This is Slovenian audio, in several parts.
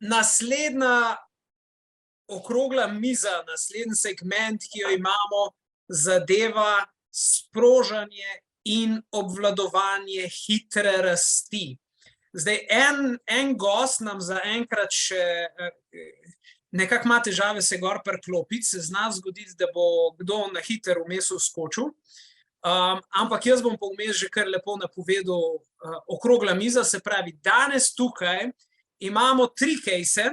naslednja okrogla miza, naslednji segment, ki jo imamo, zadeva sprožanje in obvladovanje hitre rasti. Zdaj, en gost nam zaenkrat še nekako ima težave se gor priklopiti, se zna zgoditi, da bo kdo na hiter vmes vskočil. Ampak jaz bom pa vmes že kar lepo napovedal okrogla miza, se pravi, danes tukaj imamo 3 case.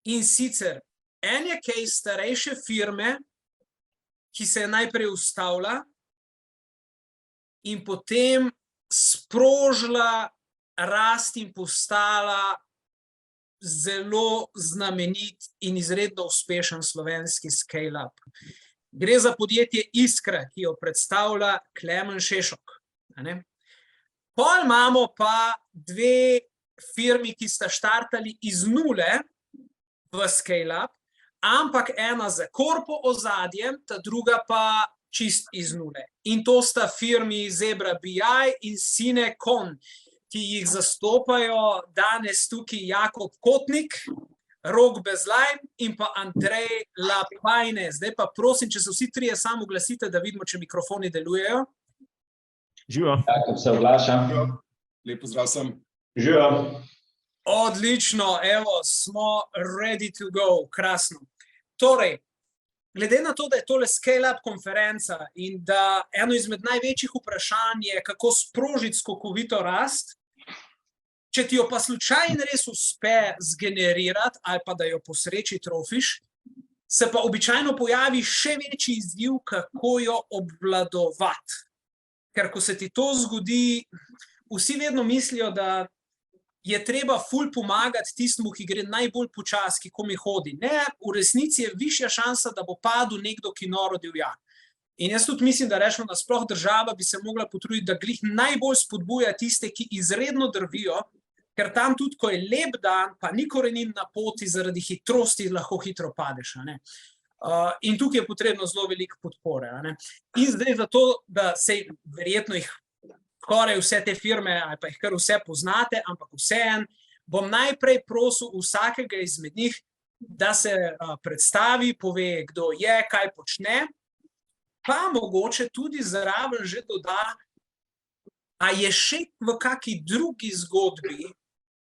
In sicer, en je case starejše firme, ki se je najprej ustavila in potem sprožila rast in postala zelo znamenit in izredno uspešen slovenski scale-up. Gre za podjetje Iskra, ki jo predstavlja Klemen Šešok. Pol imamo pa 2 firmi, ki sta štartali iz nule v scale-up, ampak ena za korpo ozadjem, ta druga pa čist iz nule. In to sta firmi Zebra BI in Cinecon, ki jih zastopajo danes tukaj Jakob Kotnik, Rok Bezlaj in pa Andrej Lapajne. Zdaj pa prosim, če se vsi 3 samo oglasite, da vidimo, če mikrofoni delujejo. Živo. Jakob se oglašam. Lep pozdrav sem. Živo. Odlično, evo, smo ready to go, krasno. Torej, glede na to, da je tole scale-up konferenca in da eno izmed največjih vprašanj je, kako sprožiti skokovito rast, če ti jo pa slučajno res uspe zgenerirati ali pa da jo po sreči trofiš, se pa običajno pojavi še večji izziv, kako jo obvladovati. Ker ko se ti to zgodi, vsi vedno mislijo, da je treba ful pomagati tistemu, ki gre najbolj počas, ki komi hodi. Ne, v resnici je višja šansa, da bo padel nekdo, ki noro divja. In jaz tudi mislim, da rečemo, da sploh država bi se mogla potruditi, da glih najbolj spodbuja tiste, ki izredno drvijo, ker tam tudi, ko je lep dan, pa ni korenin na poti, zaradi hitrosti lahko hitro padeš. In tukaj je potrebno zelo veliko podpore. In zdaj zato, da se verjetno jih skoraj vse te firme, ali pa jih kar vse poznate, ampak vseeno, bom najprej prosil vsakega izmed njih, da se predstavi, pove, kdo je, kaj počne, pa mogoče tudi zraven že doda, a je še v kaki drugi zgodbi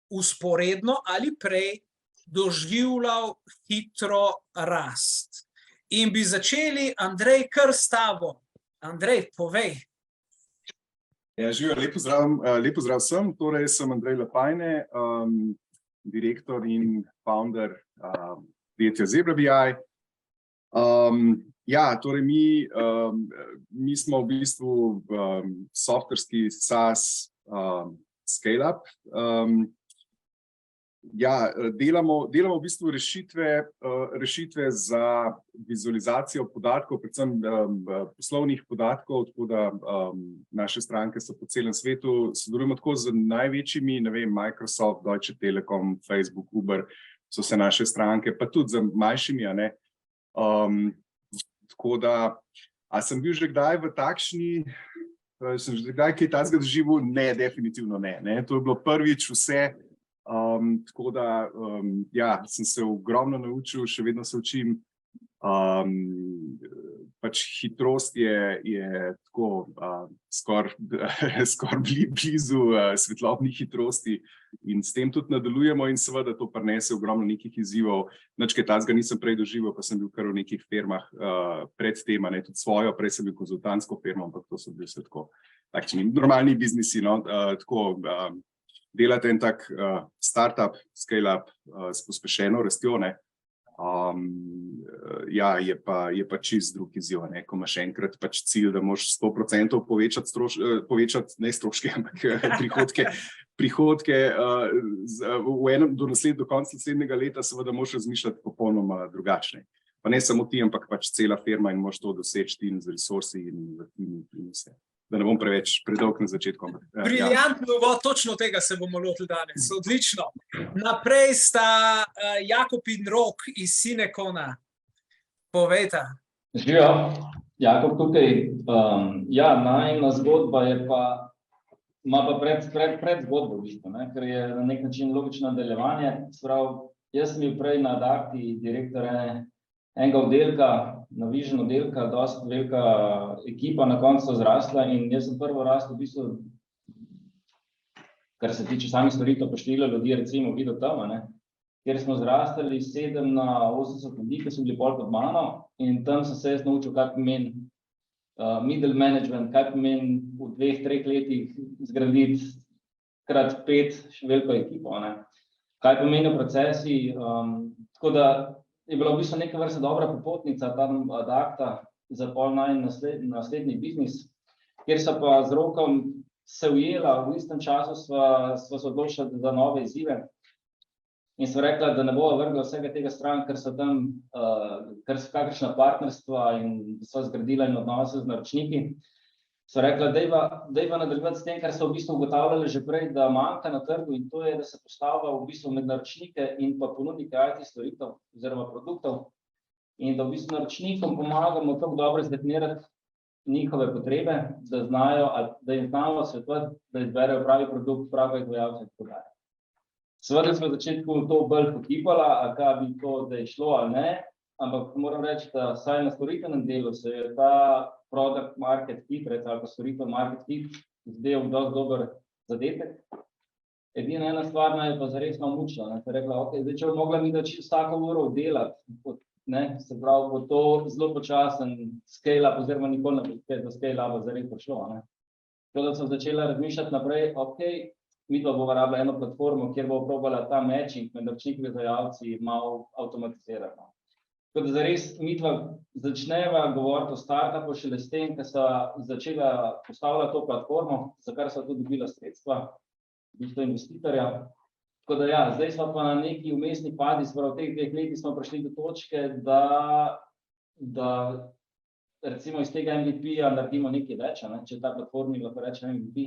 vzporedno ali prej doživljal hitro rast. In bi začeli, Andrej, kar s tabo. Andrej, povej. Ja, živijo, lep pozdrav vsem. Torej, sem Andrej Lapajne, direktor in founder podjetja Zebra BI. Ja, torej mi smo v bistvu softverski SaaS scale-up. Ja, delamo v bistvu rešitve za vizualizacijo podatkov, predvsem poslovnih podatkov, tako da naše stranke so po celem svetu, sodelujemo tako z največjimi, ne vem, Microsoft, Deutsche Telekom, Facebook, Uber, so se naše stranke, pa tudi z manjšimi, tako da, a sem bil že kdaj v takšni, sem že kdaj kaj takega doživel? Ne, definitivno ne. To je bilo prvič vse. Tako da, ja, sem se ogromno naučil, še vedno se učim. Pač hitrost je tako skoraj blizu svetlobni hitrosti in s tem tudi nadaljujemo in seveda to prinese ogromno nekih izzivov. Nič kaj takega nisem prej doživel, pa sem bil kar v nekih firmah pred tem, tudi svojo, prej sem bil konzultantsko firmo, ampak to so bili vse tako takšni normalni biznisi, tako delate en tak startup, scale-up s pospešeno rastjo, ja, je pa čist drug izziv, ko imaš enkrat pač cilj, da moraš 100% povečati, ne stroške, ampak prihodke do konca naslednjega leta, seveda moraš razmišljati popolnoma drugačne. Pa ne samo ti, ampak pač cela firma in moraš to doseči tim z resursi in vse. Da ne bom preveč predolg na začetku. Briljantno, točno tega se bomo lotili danes. Odlično. Naprej sta Jakob in Rok iz Cinecona. Povejta. Živijo, Jakob tukaj. Ja, najina zgodba je pa ima pa pred zgodbo, v bistvu, ne? Ker je na nek način logično nadaljevanje. Sprav, jaz sem bil prej na Adacti direktor enega oddelka, na Vision oddelka, dosti velika ekipa na koncu zrasla in jaz sem prvo rastel v bistvu, kar se tiče samih storitev, pa število ljudi, recimo videl tam, ne? Kjer smo zrastali 7 na 80 ljudi, ki so bili pol pod mano in tam sem se jaz naučil, kaj pomeni middle management, kaj pomeni v 2-3 letih zgraditi krat 5 veliko ekipo, ne? Kaj pomenijo procesi, tako da je bila v bistvu neka vrsta dobra popotnica tam Adacta za pol naslednji biznis, kjer so pa z Rokom se ujela, v istem času sva se odločila za nove izzive in sva rekla, da ne bova vrgla vsega tega stran, ker so tam kakršna partnerstva in sva zgradila in odnose z naročniki. Sva rekla, dajva nadaljevati s tem, kar so v bistvu ugotavljali že prej, da manjka na trgu in to je, da se postavlja v bistvu med naročnike in pa ponudnike IT storitev oziroma produktov in da v bistvu naročnikom pomagamo tako dobro izdefinirati njihove potrebe, da jim znamo svetovati, da izberejo pravi produkt, pravi izvajalce in tako dalje. Seveda smo v začetku to bolj potipala, kaj bi to, da je šlo ali ne, ampak moram reči, da saj na storitvenem delu se je ta product market fit, ali pa storitev market fit, zdaj dosti dober zadetek. Edina ena stvar je pa zares malo mučila, ne, ker rekla, ok, zdaj če bo mogla mi da vsako uro delati, ne, se pravi, bo to zelo počasen scale-up, oziroma nikoli ne bo do scale-upa zares prišlo, ne. Tako da sem začela razmišljati naprej, ok, midva bova rabila eno platformo, kjer bo probala ta matching med naročniki in izvajalci malo avtomatizirati. Tako da zares midva začneva govoriti o startupu šele s tem, ker sva začela postavljati to platformo, za kar sva tudi dobila sredstva, v bistvu investitorja. Tako da ja, zdaj smo pa na neki vmesni fazi, v teh 2 letih smo prišli do točke, da recimo iz tega MVP-ja naredimo nekaj več, ne? Če ta platformi lahko reče MVP,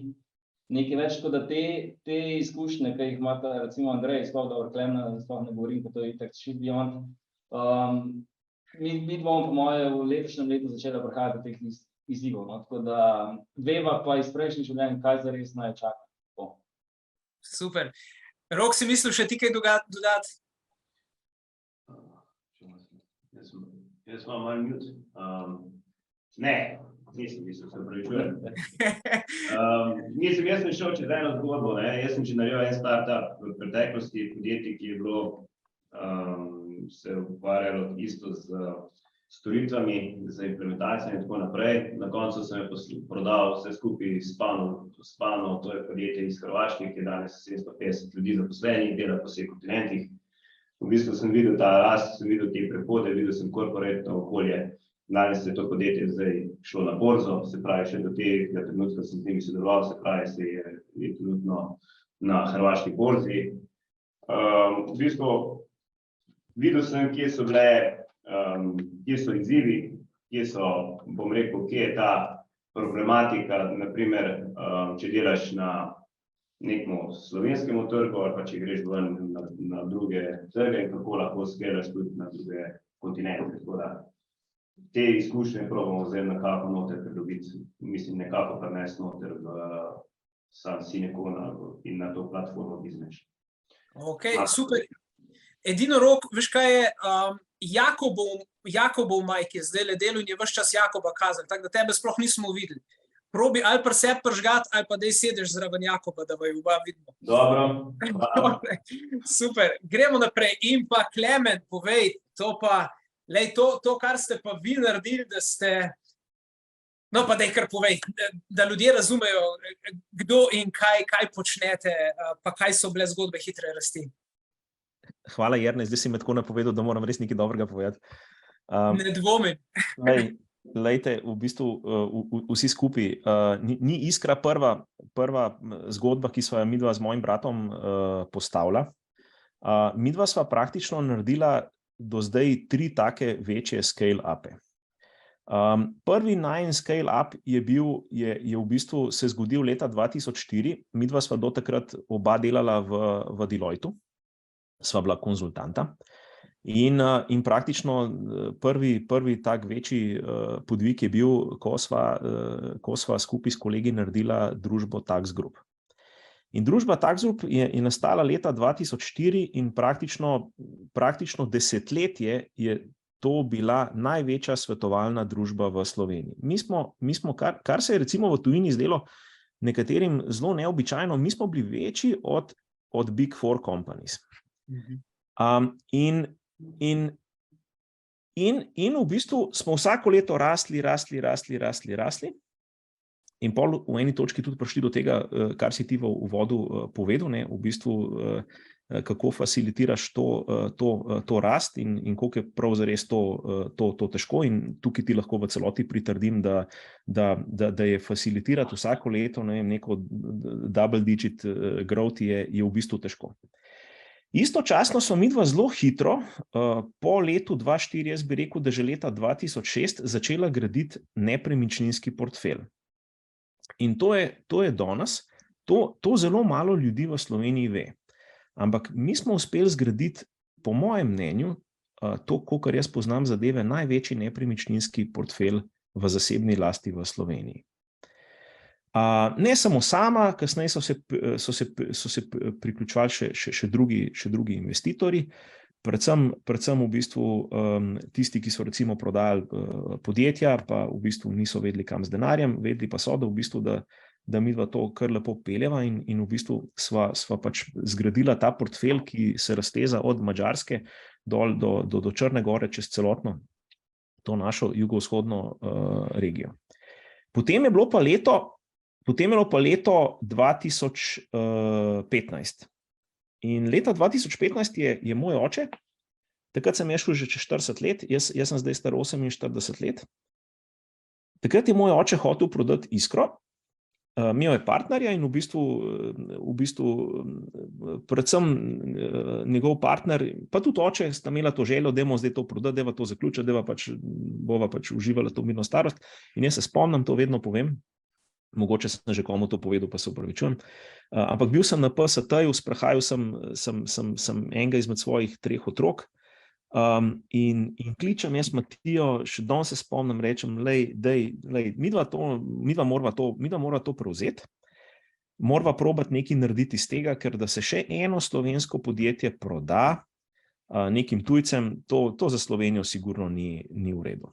nekaj več, tako da te izkušnje, ki jih imata recimo Andrej, sploh da Orklemna, sploh ne govorim, kot to je itak shit beyond, mi bomo po moje v letošnjem letu začeli prihajati do teh izzivov, no? Tako da veva pa iz prejšnjih življenj, kaj zares naj čaka. Super. Rok, si mislil še ti kaj dodati? Jaz imam malo mute. Ne, nisem mislil, se opravičujem. Jaz sem šel čez eno zgodbo, ne. Jaz sem že naredil en startup v preteklosti, podjetje, ki je bilo se ukvarjalo isto z storitvami, z implementacijami in tako naprej. Na koncu sem prodal vse skupaj Spano, to je podjetje iz Hrvaške, ki je danes 750 ljudi zaposlenih, dela po vseh kontinentih. V bistvu sem videl ta rast, sem videl te prehode, videl sem korporatno okolje. Danes je to podjetje zdaj šlo na borzo, se pravi še do tega trenutka sem z njimi sodeloval, se pravi se je trenutno na hrvaški borzi. V bistvu videl sem, kje so izzivi, kje je ta problematika, naprimer, če delaš na nekemu slovenskemu trgu ali pa če greš ven na druge trge in kako lahko skalaš tudi na druge kontinente. Tako da te izkušnje probamo zdaj nekako noter pridobiti, mislim nekako prenesti noter v sam Sinekona in na to platformo Bizmeš. Ok, super. Edino Rok, veš kaj je, Jakobov Mike je zdaj delal in je ves čas Jakoba kazal, tako da tebe sploh nismo videli. Probi ali pa se pržgati, ali pa daj sedeš zraven Jakoba, da vaju oba vidimo. Dobro. Super, gremo naprej. In pa Klemen, povej, to, kar ste pa vi naredili, da ste, no pa daj kar povej, da ljudje razumejo, kdo in kaj počnete, pa kaj so bile zgodbe hitre rasti. Hvala, Jernej, zdaj si me tako napovedal, da moram res nekaj dobrega povedati. Ne dvomim. Lejte, v bistvu vsi skupaj, ni Iskra prva zgodba, ki sva midva z mojim bratom postavila. Midva sva praktično naredila do zdaj 3 take večje scale-upe. Prvi najin scale-up je v bistvu se zgodil leta 2004, midva sva do takrat oba delala v Deloitu, sva bila konzultanta. In praktično prvi tak večji podvig je bil, ko sva skupaj s kolegi naredila družbo Tax Group. In družba Taxgroup je nastala leta 2004 in praktično desetletje je to bila največja svetovalna družba v Sloveniji. Mi smo kar se je recimo v tujini zdelo nekaterim zelo neobičajno, mi smo bili večji od Big Four companies. In v bistvu smo vsako leto rasli. In pol v eni točki tudi prišli do tega, kar si ti v uvodu povedal, ne, v bistvu, kako facilitiraš to rast in koliko je prav zares to težko. In tukaj ti lahko v celoti pritrdim, da je facilitirati vsako leto, ne vem, neko double digit growth je v bistvu težko. Istočasno smo midva zelo hitro, po letu 2004, jaz bi rekel, da že leta 2006, začela graditi nepremičninski portfelj. In to je danes, to zelo malo ljudi v Sloveniji ve. Ampak mi smo uspeli zgraditi, po mojem mnenju, to, kolikor jaz poznam zadeve, največji nepremičninski portfelj v zasebni lasti v Sloveniji. Ne samo sama, kasneje so se priključevali še drugi investitorji, predvsem v bistvu tisti, ki so recimo prodajali podjetja, pa v bistvu niso vedeli, kam z denarjem, vedeli pa so, da v bistvu, da midva to kar lepo peljeva in v bistvu sva pač zgradila ta portfelj, ki se razteza od Madžarske dol do Črne Gore čez celotno to našo jugovzhodno regijo. Potem je bilo pa leto 2015. In leta 2015 je moj oče, takrat sem šel že čez 40 let, jaz sem zdaj star 48 let, takrat je moj oče hotel prodati Iskro, imel je partnerja in v bistvu predvsem njegov partner, pa tudi oče sta imela to željo, dajmo zdaj to prodati, dajva to zaključiti, bova pač uživala to mirno starost. In jaz se spomnim, to vedno povem, mogoče sem že komu to povedal, pa se opravičujem, ampak bil sem na PST-ju, sprehajal sem enega izmed svojih 3 otrok in kličem jaz Matijo, še danes se spomnim, rečem, midva morava to prevzeti, morava probati nekaj narediti iz tega, ker da se še eno slovensko podjetje proda nekim tujcem, to za Slovenijo sigurno ni v redu.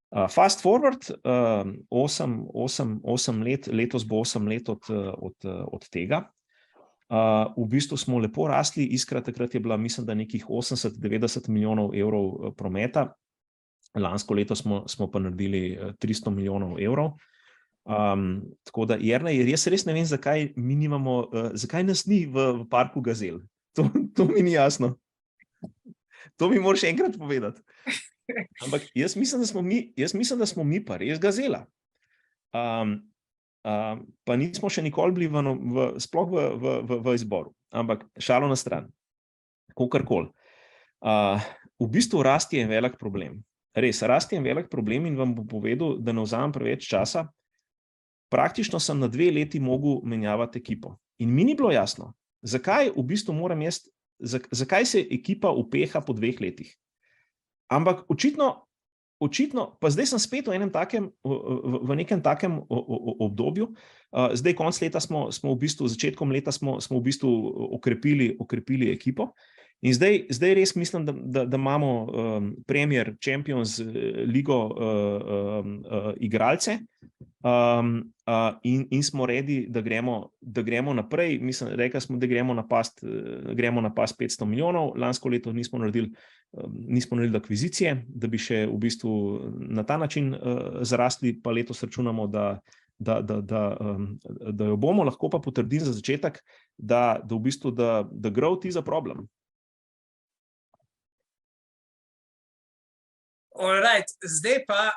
Fast forward, 8 let, letos bo 8 let od tega. V bistvu smo lepo rasli, Iskra takrat je bila, mislim, da nekih 80-90 milijonov evrov prometa. Lansko leto smo pa naredili 300 milijonov evrov. Tako da, Jernej, jaz res ne vem, zakaj nas ni v parku gazel. To mi ni jasno. To mi moraš enkrat povedati. Ampak jaz mislim, da smo mi pa res gazela. Pa nismo še nikoli bili sploh v izboru. Ampak šalo na stran. Kakorkoli. V bistvu rast je velik problem. Res, rast je velik problem in vam bom povedal, da ne vzamem preveč časa. Praktično sem na 2 leti mogel menjavati ekipo. In mi ni bilo jasno, zakaj v bistvu moram jaz, zakaj se ekipa upeha po 2 letih. Ampak očitno, pa zdaj sem spet v nekem takem obdobju. Zdaj konc leta smo v bistvu, začetkom leta smo v bistvu okrepili ekipo. In zdaj res mislim, da imamo Premier, Champions, Ligo igralce in smo ready, da gremo naprej. Mislim, rekli smo, da gremo na past 500 milijonov. Lansko leto nismo naredili akvizicije, da bi še v bistvu na ta način zarasli, pa letos računamo, da jo bomo. Lahko pa potrdim za začetek, da v bistvu da growth is a problem. Alright, zdaj pa,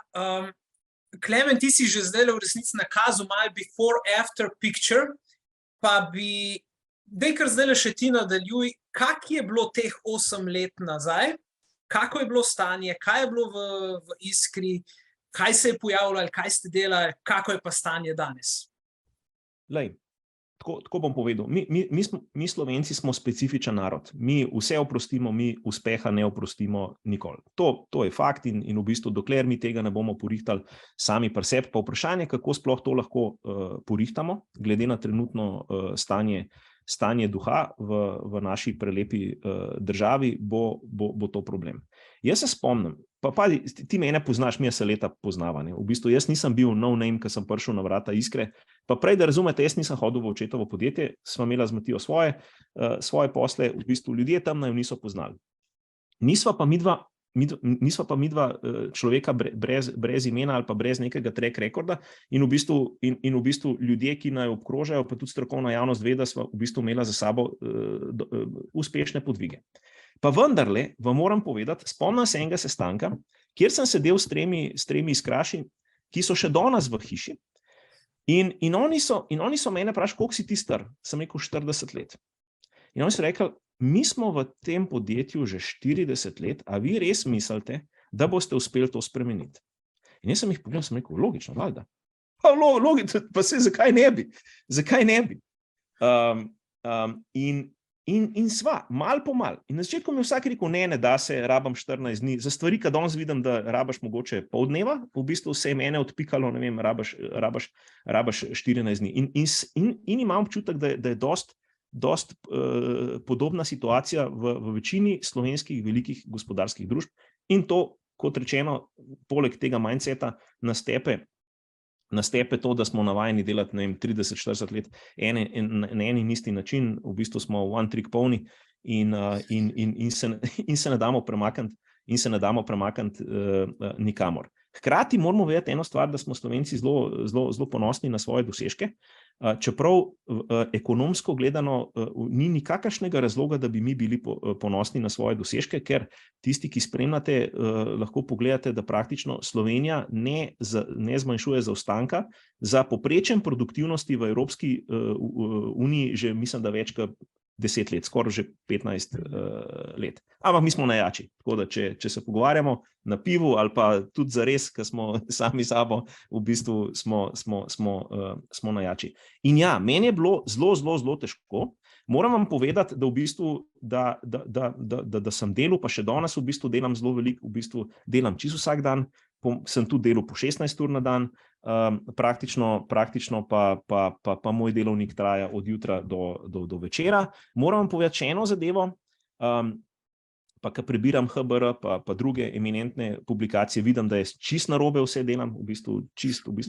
Klemen, ti si že zdaj v resnici nakazal malo before-after picture, pa bi, daj kar zdaj še ti nadaljuj, kak je bilo teh 8 let nazaj, kako je bilo stanje, kaj je bilo v Iskri, kaj se je pojavljalo, kaj ste delali, kako je pa stanje danes? Lej, tako bom povedal, mi Slovenci smo specifičen narod. Mi vse oprostimo, mi uspeha ne oprostimo nikoli. To je fakt in v bistvu, dokler mi tega ne bomo porihtali sami pri sebi, pa vprašanje, kako sploh to lahko porihtamo, glede na trenutno stanje duha v naši prelepi državi, bo to problem. Jaz se spomnim, pa ti mene poznaš, mi se leta poznava. V bistvu jaz nisem bil no name, ko sem prišel na vrata Iskre, pa prej, da razumete, jaz nisem hodil v očetovo podjetje, sva imela z Matijo svoje posle, v bistvu ljudje tam naju niso poznali. Nisva pa midva človeka brez imena ali pa brez nekega track rekorda in v bistvu ljudje, ki naju obkrožajo, pa tudi strokovna javnost ve, da sva v bistvu imela za sabo uspešne podvige. Pa vendarle vam moram povedati, spomnim se enega sestanka, kjer sem sedel s tremi iskraši, ki so še danes v hiši, in oni so mene vprašali, koliko si ti star? Sem rekel 40 let. In oni so rekli, mi smo v tem podjetju že 40 let, a vi res mislite, da boste uspeli to spremeniti? In jaz sem jih pogledal, sem rekel, logično, valjda. Logično, pa se zakaj ne bi? Zakaj ne bi? In sva, mal po mal. In na začetku mi vsak rekel, ne da se, rabam 14 dni. Za stvari, kad danes vidim, da rabaš mogoče pol dneva, v bistvu se je mene odpikalo, ne vem, rabaš 14 dni. In imam občutek, da je dost podobna situacija v večini slovenskih velikih gospodarskih družb. In to, kot rečeno, poleg tega mindseta nas tepe to, da smo navajeni delati, ne vem, 30-40 let na en in isti način, v bistvu smo one trick pony in se ne damo premakniti nikamor. Hkrati moramo vedeti eno stvar, da smo Slovenci zelo ponosni na svoje dosežke, čeprav ekonomsko gledano ni nikakršnega razloga, da bi mi bili ponosni na svoje dosežke, ker tisti, ki spremljate, lahko pogledate, da praktično Slovenija ne zmanjšuje zaostanka za povprečjem produktivnosti v Evropski uniji že, mislim, da več kot 10 let, skoraj že 15 let. Ampak mi smo najjači, tako da če se pogovarjamo na pivu ali pa tudi zares, ker smo sami sabo, v bistvu smo najjači. In ja, meni je bilo zelo težko. Moram vam povedati, da v bistvu, da sem delal, pa še danes v bistvu delam zelo veliko, v bistvu delam čisto vsak dan, sem tudi delal po 16 ur na dan, praktično pa moj delovnik traja od jutra do večera. Moram vam povedati še eno zadevo, pa ko prebiram HBR, pa druge eminentne publikacije, vidim, da je čist narobe vse delam, v bistvu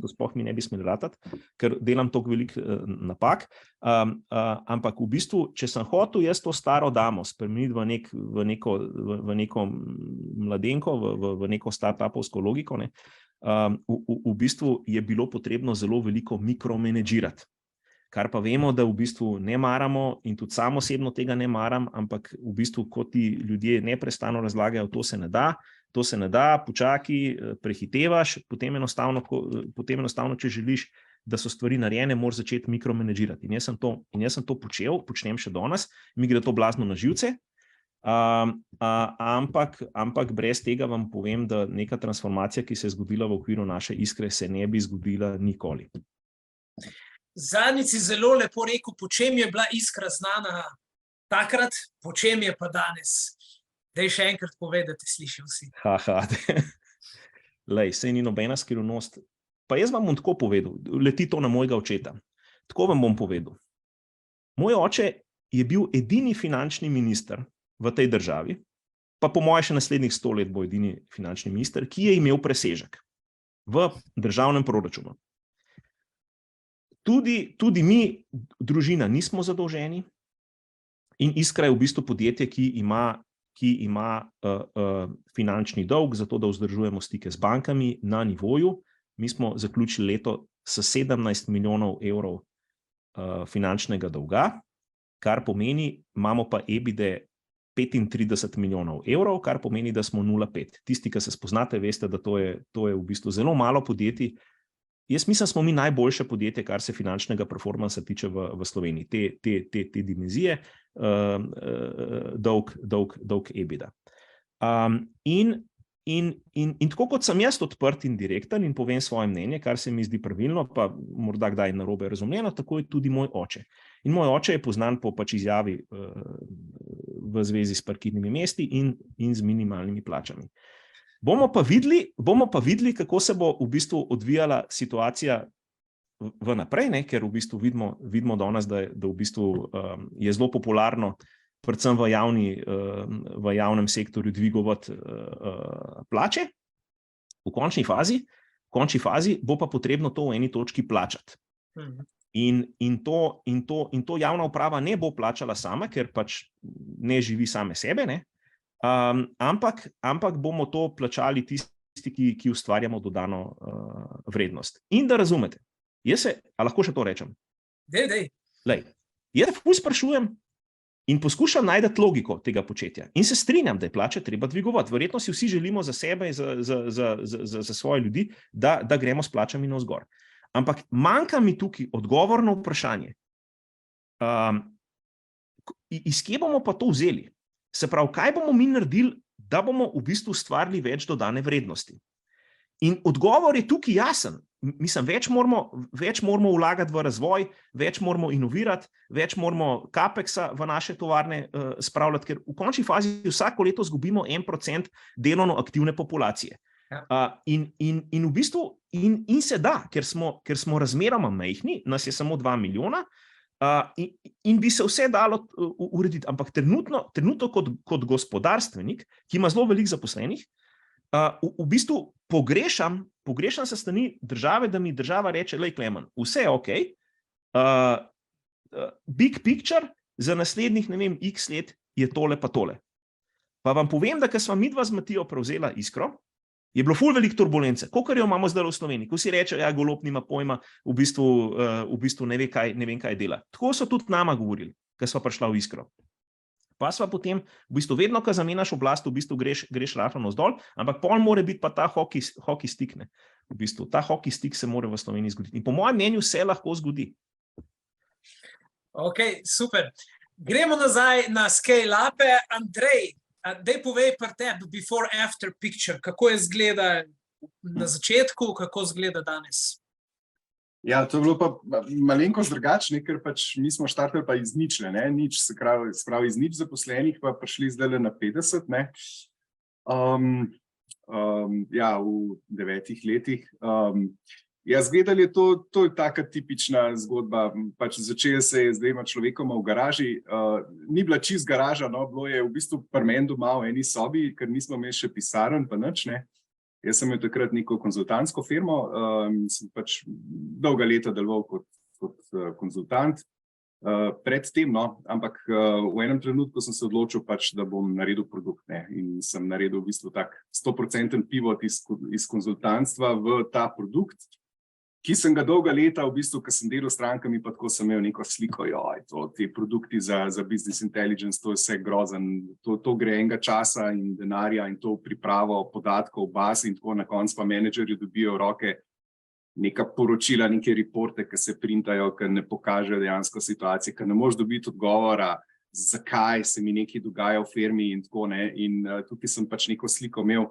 sploh mi ne bi smeli ratati, ker delam toliko veliko napak, ampak v bistvu, če sem hotel jaz to staro damo spremeniti v neko mladenko, v neko startupovsko logiko, ne, v bistvu je bilo potrebno zelo veliko mikromenedžirati. Kar pa vemo, da v bistvu ne maramo in tudi sam osebno tega ne maram, ampak v bistvu, ko ti ljudje neprestano razlagajo, to se ne da, počaki, prehitevaš, potem enostavno, če želiš, da so stvari narejene, moraš začeti mikromenedžirati. In jaz sem to počnem še danes, mi gre to blazno na živce, ampak brez tega vam povem, da neka transformacija, ki se je zgodila v okviru naše Iskre, se ne bi zgodila nikoli. Zadnjič si zelo lepo rekel, po čem je bila Iskra znana takrat, po čem je pa danes. Daj še enkrat povedati, slišal si. Lej, sej ni nobena skrivnost. Pa jaz vam bom tako povedal, leti to na mojega očeta. Tako vam bom povedal. Moj oče je bil edini finančni minister v tej državi, pa po moje še naslednjih 100 let bo edini finančni minister, ki je imel presežek v državnem proračunu. Tudi mi, družina, nismo zadolženi in Iskra je v bistvu podjetje, ki ima finančni dolg, zato da vzdržujemo stike z bankami na nivoju. Mi smo zaključili leto s 17 milijonov evrov finančnega dolga, kar pomeni, imamo pa EBITDA 35 milijonov evrov, kar pomeni, da smo 0,5. Tisti, ki se spoznate, veste, da to je v bistvu zelo malo podjetij. Jaz mislim, smo mi najboljše podjetje, kar se finančnega performansa tiče v Sloveniji, te dimenzije, dolg EBITDA. In In tako kot sem jaz odprt in direkten in povem svoje mnenje, kar se mi zdi pravilno, pa morda kdaj narobe razumljeno, tako je tudi moj oče. In moj oče je poznan po pač izjavi v zvezi s parkirnimi mesti in z minimalnimi plačami. Bomo pa videli, kako se bo v bistvu odvijala situacija v naprej, ne? Ker v bistvu vidimo danes, da v bistvu je zelo popularno, predvsem v javnem sektorju dvigovati plače. V končni fazi bo pa potrebno to v eni točki plačati. In to javna uprava ne bo plačala sama, ker pač ne živi same sebe, ne? Ampak bomo to plačali tisti, ki ustvarjamo dodano vrednost. In da razumete, a lahko še to rečem? Dej. Lej, jaz ful sprašujem in poskušam najti logiko tega početja. In se strinjam, da je plače treba dvigovati. Verjetno si vsi želimo za sebe in za svoje ljudi, da gremo s plačami navzgor. Ampak manjka mi tukaj odgovor na vprašanje. Iz kje bomo pa to vzeli? Se pravi, kaj bomo mi naredili, da bomo v bistvu ustvarili več dodane vrednosti? In odgovor je tukaj jasen. Mislim, več moramo vlagati v razvoj, več moramo inovirati, več moramo CAPEX-a v naše tovarne spravljati, ker v končni fazi vsako leto izgubimo 1% delovno aktivne populacije. In v bistvu se da, ker smo razmeroma majhni, nas je samo 2 milijona, in bi se vse dalo urediti. Ampak trenutno kot gospodarstvenik, ki ima zelo veliko zaposlenih, v bistvu pogrešam se strani države, da mi država reče, lej Klemen, vse je okej, big picture za naslednjih, ne vem, x let je tole pa tole. Pa vam povem, da ko sva midva z Matijo prevzela Iskro, je bilo ful veliko turbulence, kakor jo imamo zdaj v Sloveniji, ko si reče, ja, Golob nima pojma, v bistvu ne vem, kaj dela. Tako so tudi nama govorili, ko sva prišla v Iskro. Pa sva potem, v bistvu vedno, ko zamenjaš oblast, v bistvu greš rahlo navzdol, ampak pol mora biti pa ta hockey stick, ne. V bistvu, ta hockey stick se mora v Sloveniji zgoditi. In po mojem mnenju se lahko zgodi. Ok, super. Gremo nazaj na scale-upe. Andrej, daj povej pri tebi before-after picture, kako je izgleda na začetku, kako izgleda danes. Ja, to je bilo pa malenkost drugačno, ker pač mi smo štartali pa iz ničle, ne, se pravi iz nič zaposlenih, pa prišli zdaj na 50, ne. Ja, v 9 letih. Ja, zgledali to je taka tipična zgodba, pač začela se je z 2 človekoma v garaži, ni bila čist garaža, no, bilo je v bistvu pri meni doma v eni sobi, ker nismo imeli še pisarn, pa nič, ne. Jaz sem imel takrat neko konzultantsko firmo, sem pač dolga leta deloval kot konzultant predtem, no, ampak v enem trenutku sem se odločil pač, da bom naredil produkt, ne, in sem naredil v bistvu tak 100% pivot iz konzultantstva v ta produkt, ki sem ga dolga leta, v bistvu, ko sem delal s strankami, pa tako sem imel neko sliko, te produkti za business intelligence, to je vse grozen, to gre enega časa in denarja in to pripravo podatkov, baz in tako na koncu pa menedžerji dobijo v roke neka poročila, neke reporte, ki se printajo, ki ne pokažejo dejansko situacije, ki ne moreš dobiti odgovora, zakaj se mi nekaj dogaja v firmi in tako, ne, in tukaj sem pač neko sliko imel,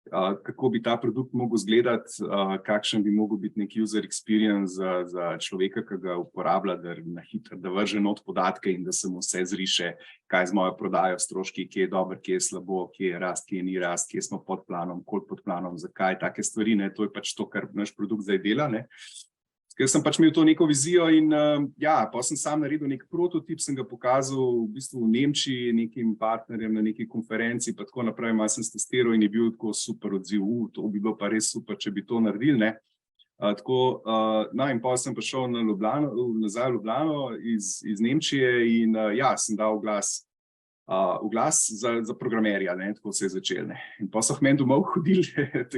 kako bi ta produkt mogel izgledati, kakšen bi mogel biti nek user experience za človeka, ki ga uporablja, da hitro, da vrže not podatke in da se mu vse zriše, kaj z mojo prodajo, stroški, kje je dobro, kje je slabo, kje je rast, kje ni rast, kje smo pod planom, koliko pod planom, zakaj, take stvari, ne, to je pač to, kar naš produkt zdaj dela, ne. Ker sem pač imel to neko vizijo in ja, pa sem sam naredil nek prototip, sem ga pokazal v bistvu v Nemčiji nekim partnerjem na neki konferenci, pa tako naprej, malo sem testiral in je bil tako super odziv, to bi bilo pa res super, če bi to naredili, ne. No in pa sem prišel nazaj v Ljubljano iz Nemčije in ja, sem dal glas za programerja, ne, tako se je začel, ne. In pa so k meni domov hodili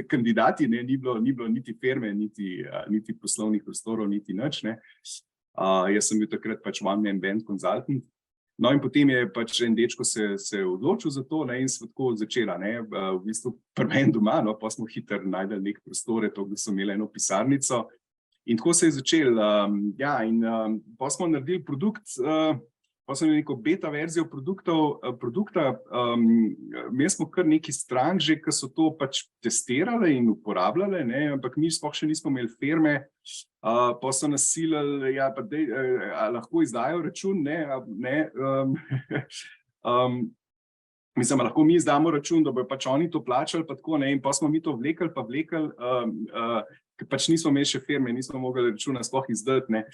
kandidati, ne, ni bilo niti firme, niti poslovnih prostorov, niti nič, ne. Jaz sem bil takrat pač one-man band consultant. No in potem je pač en dečko se odločil za to, ne, in smo tako začela, ne, v bistvu pri meni doma, no, pa smo hitro najdeli nek prostore, to, da so imeli eno pisarnico. In tako se je začel, ja, in pa smo naredili produkt, pa pa sem neko beta verzijo produkta, mi smo kar neki strank že, ki so to pač testirale in uporabljale, ne, ampak mi sploh še nismo imeli firme, pa so nas silili, ja, pa dej, lahko izdajo račun, mislim, lahko mi izdamo račun, da bojo pač oni to plačali, pa tako, ne, in pa smo mi to vlekli, ker pač nismo imeli še firme, nismo mogli računa sploh izdati, ne.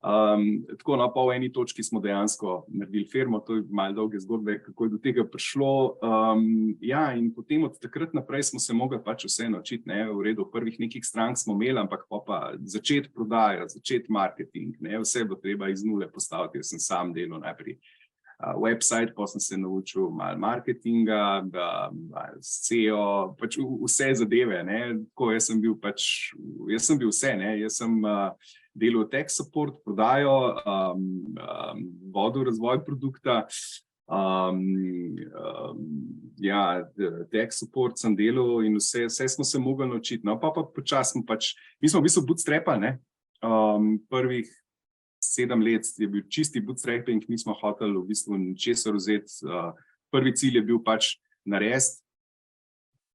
Tako, no, pa v eni točki smo dejansko naredili firmo, to je malo dolge zgodbe, kako je do tega prišlo. Ja, in potem od takrat naprej smo se mogli pač vse naučiti, ne, v redu, prvih nekih strank smo imeli, ampak pa začeti prodajo, začeti marketing, ne, vse bo treba iz nule postaviti, jaz sem sam delal najprej website, pa sem se naučil malo marketinga, SEO, pač vse zadeve, ne, tako jaz sem bil vse, ne, jaz sem delal tech support, prodajo, vodil razvoj produkta, ja, tech support sem delal in vse smo se mogli naučiti, no, pa počasno pač, mi smo v bistvu bootstrapali, ne, prvih 7 let je bil čisti bootstrapping, nismo hoteli v bistvu ničesar vzeti, prvi cilj je bil pač narediti,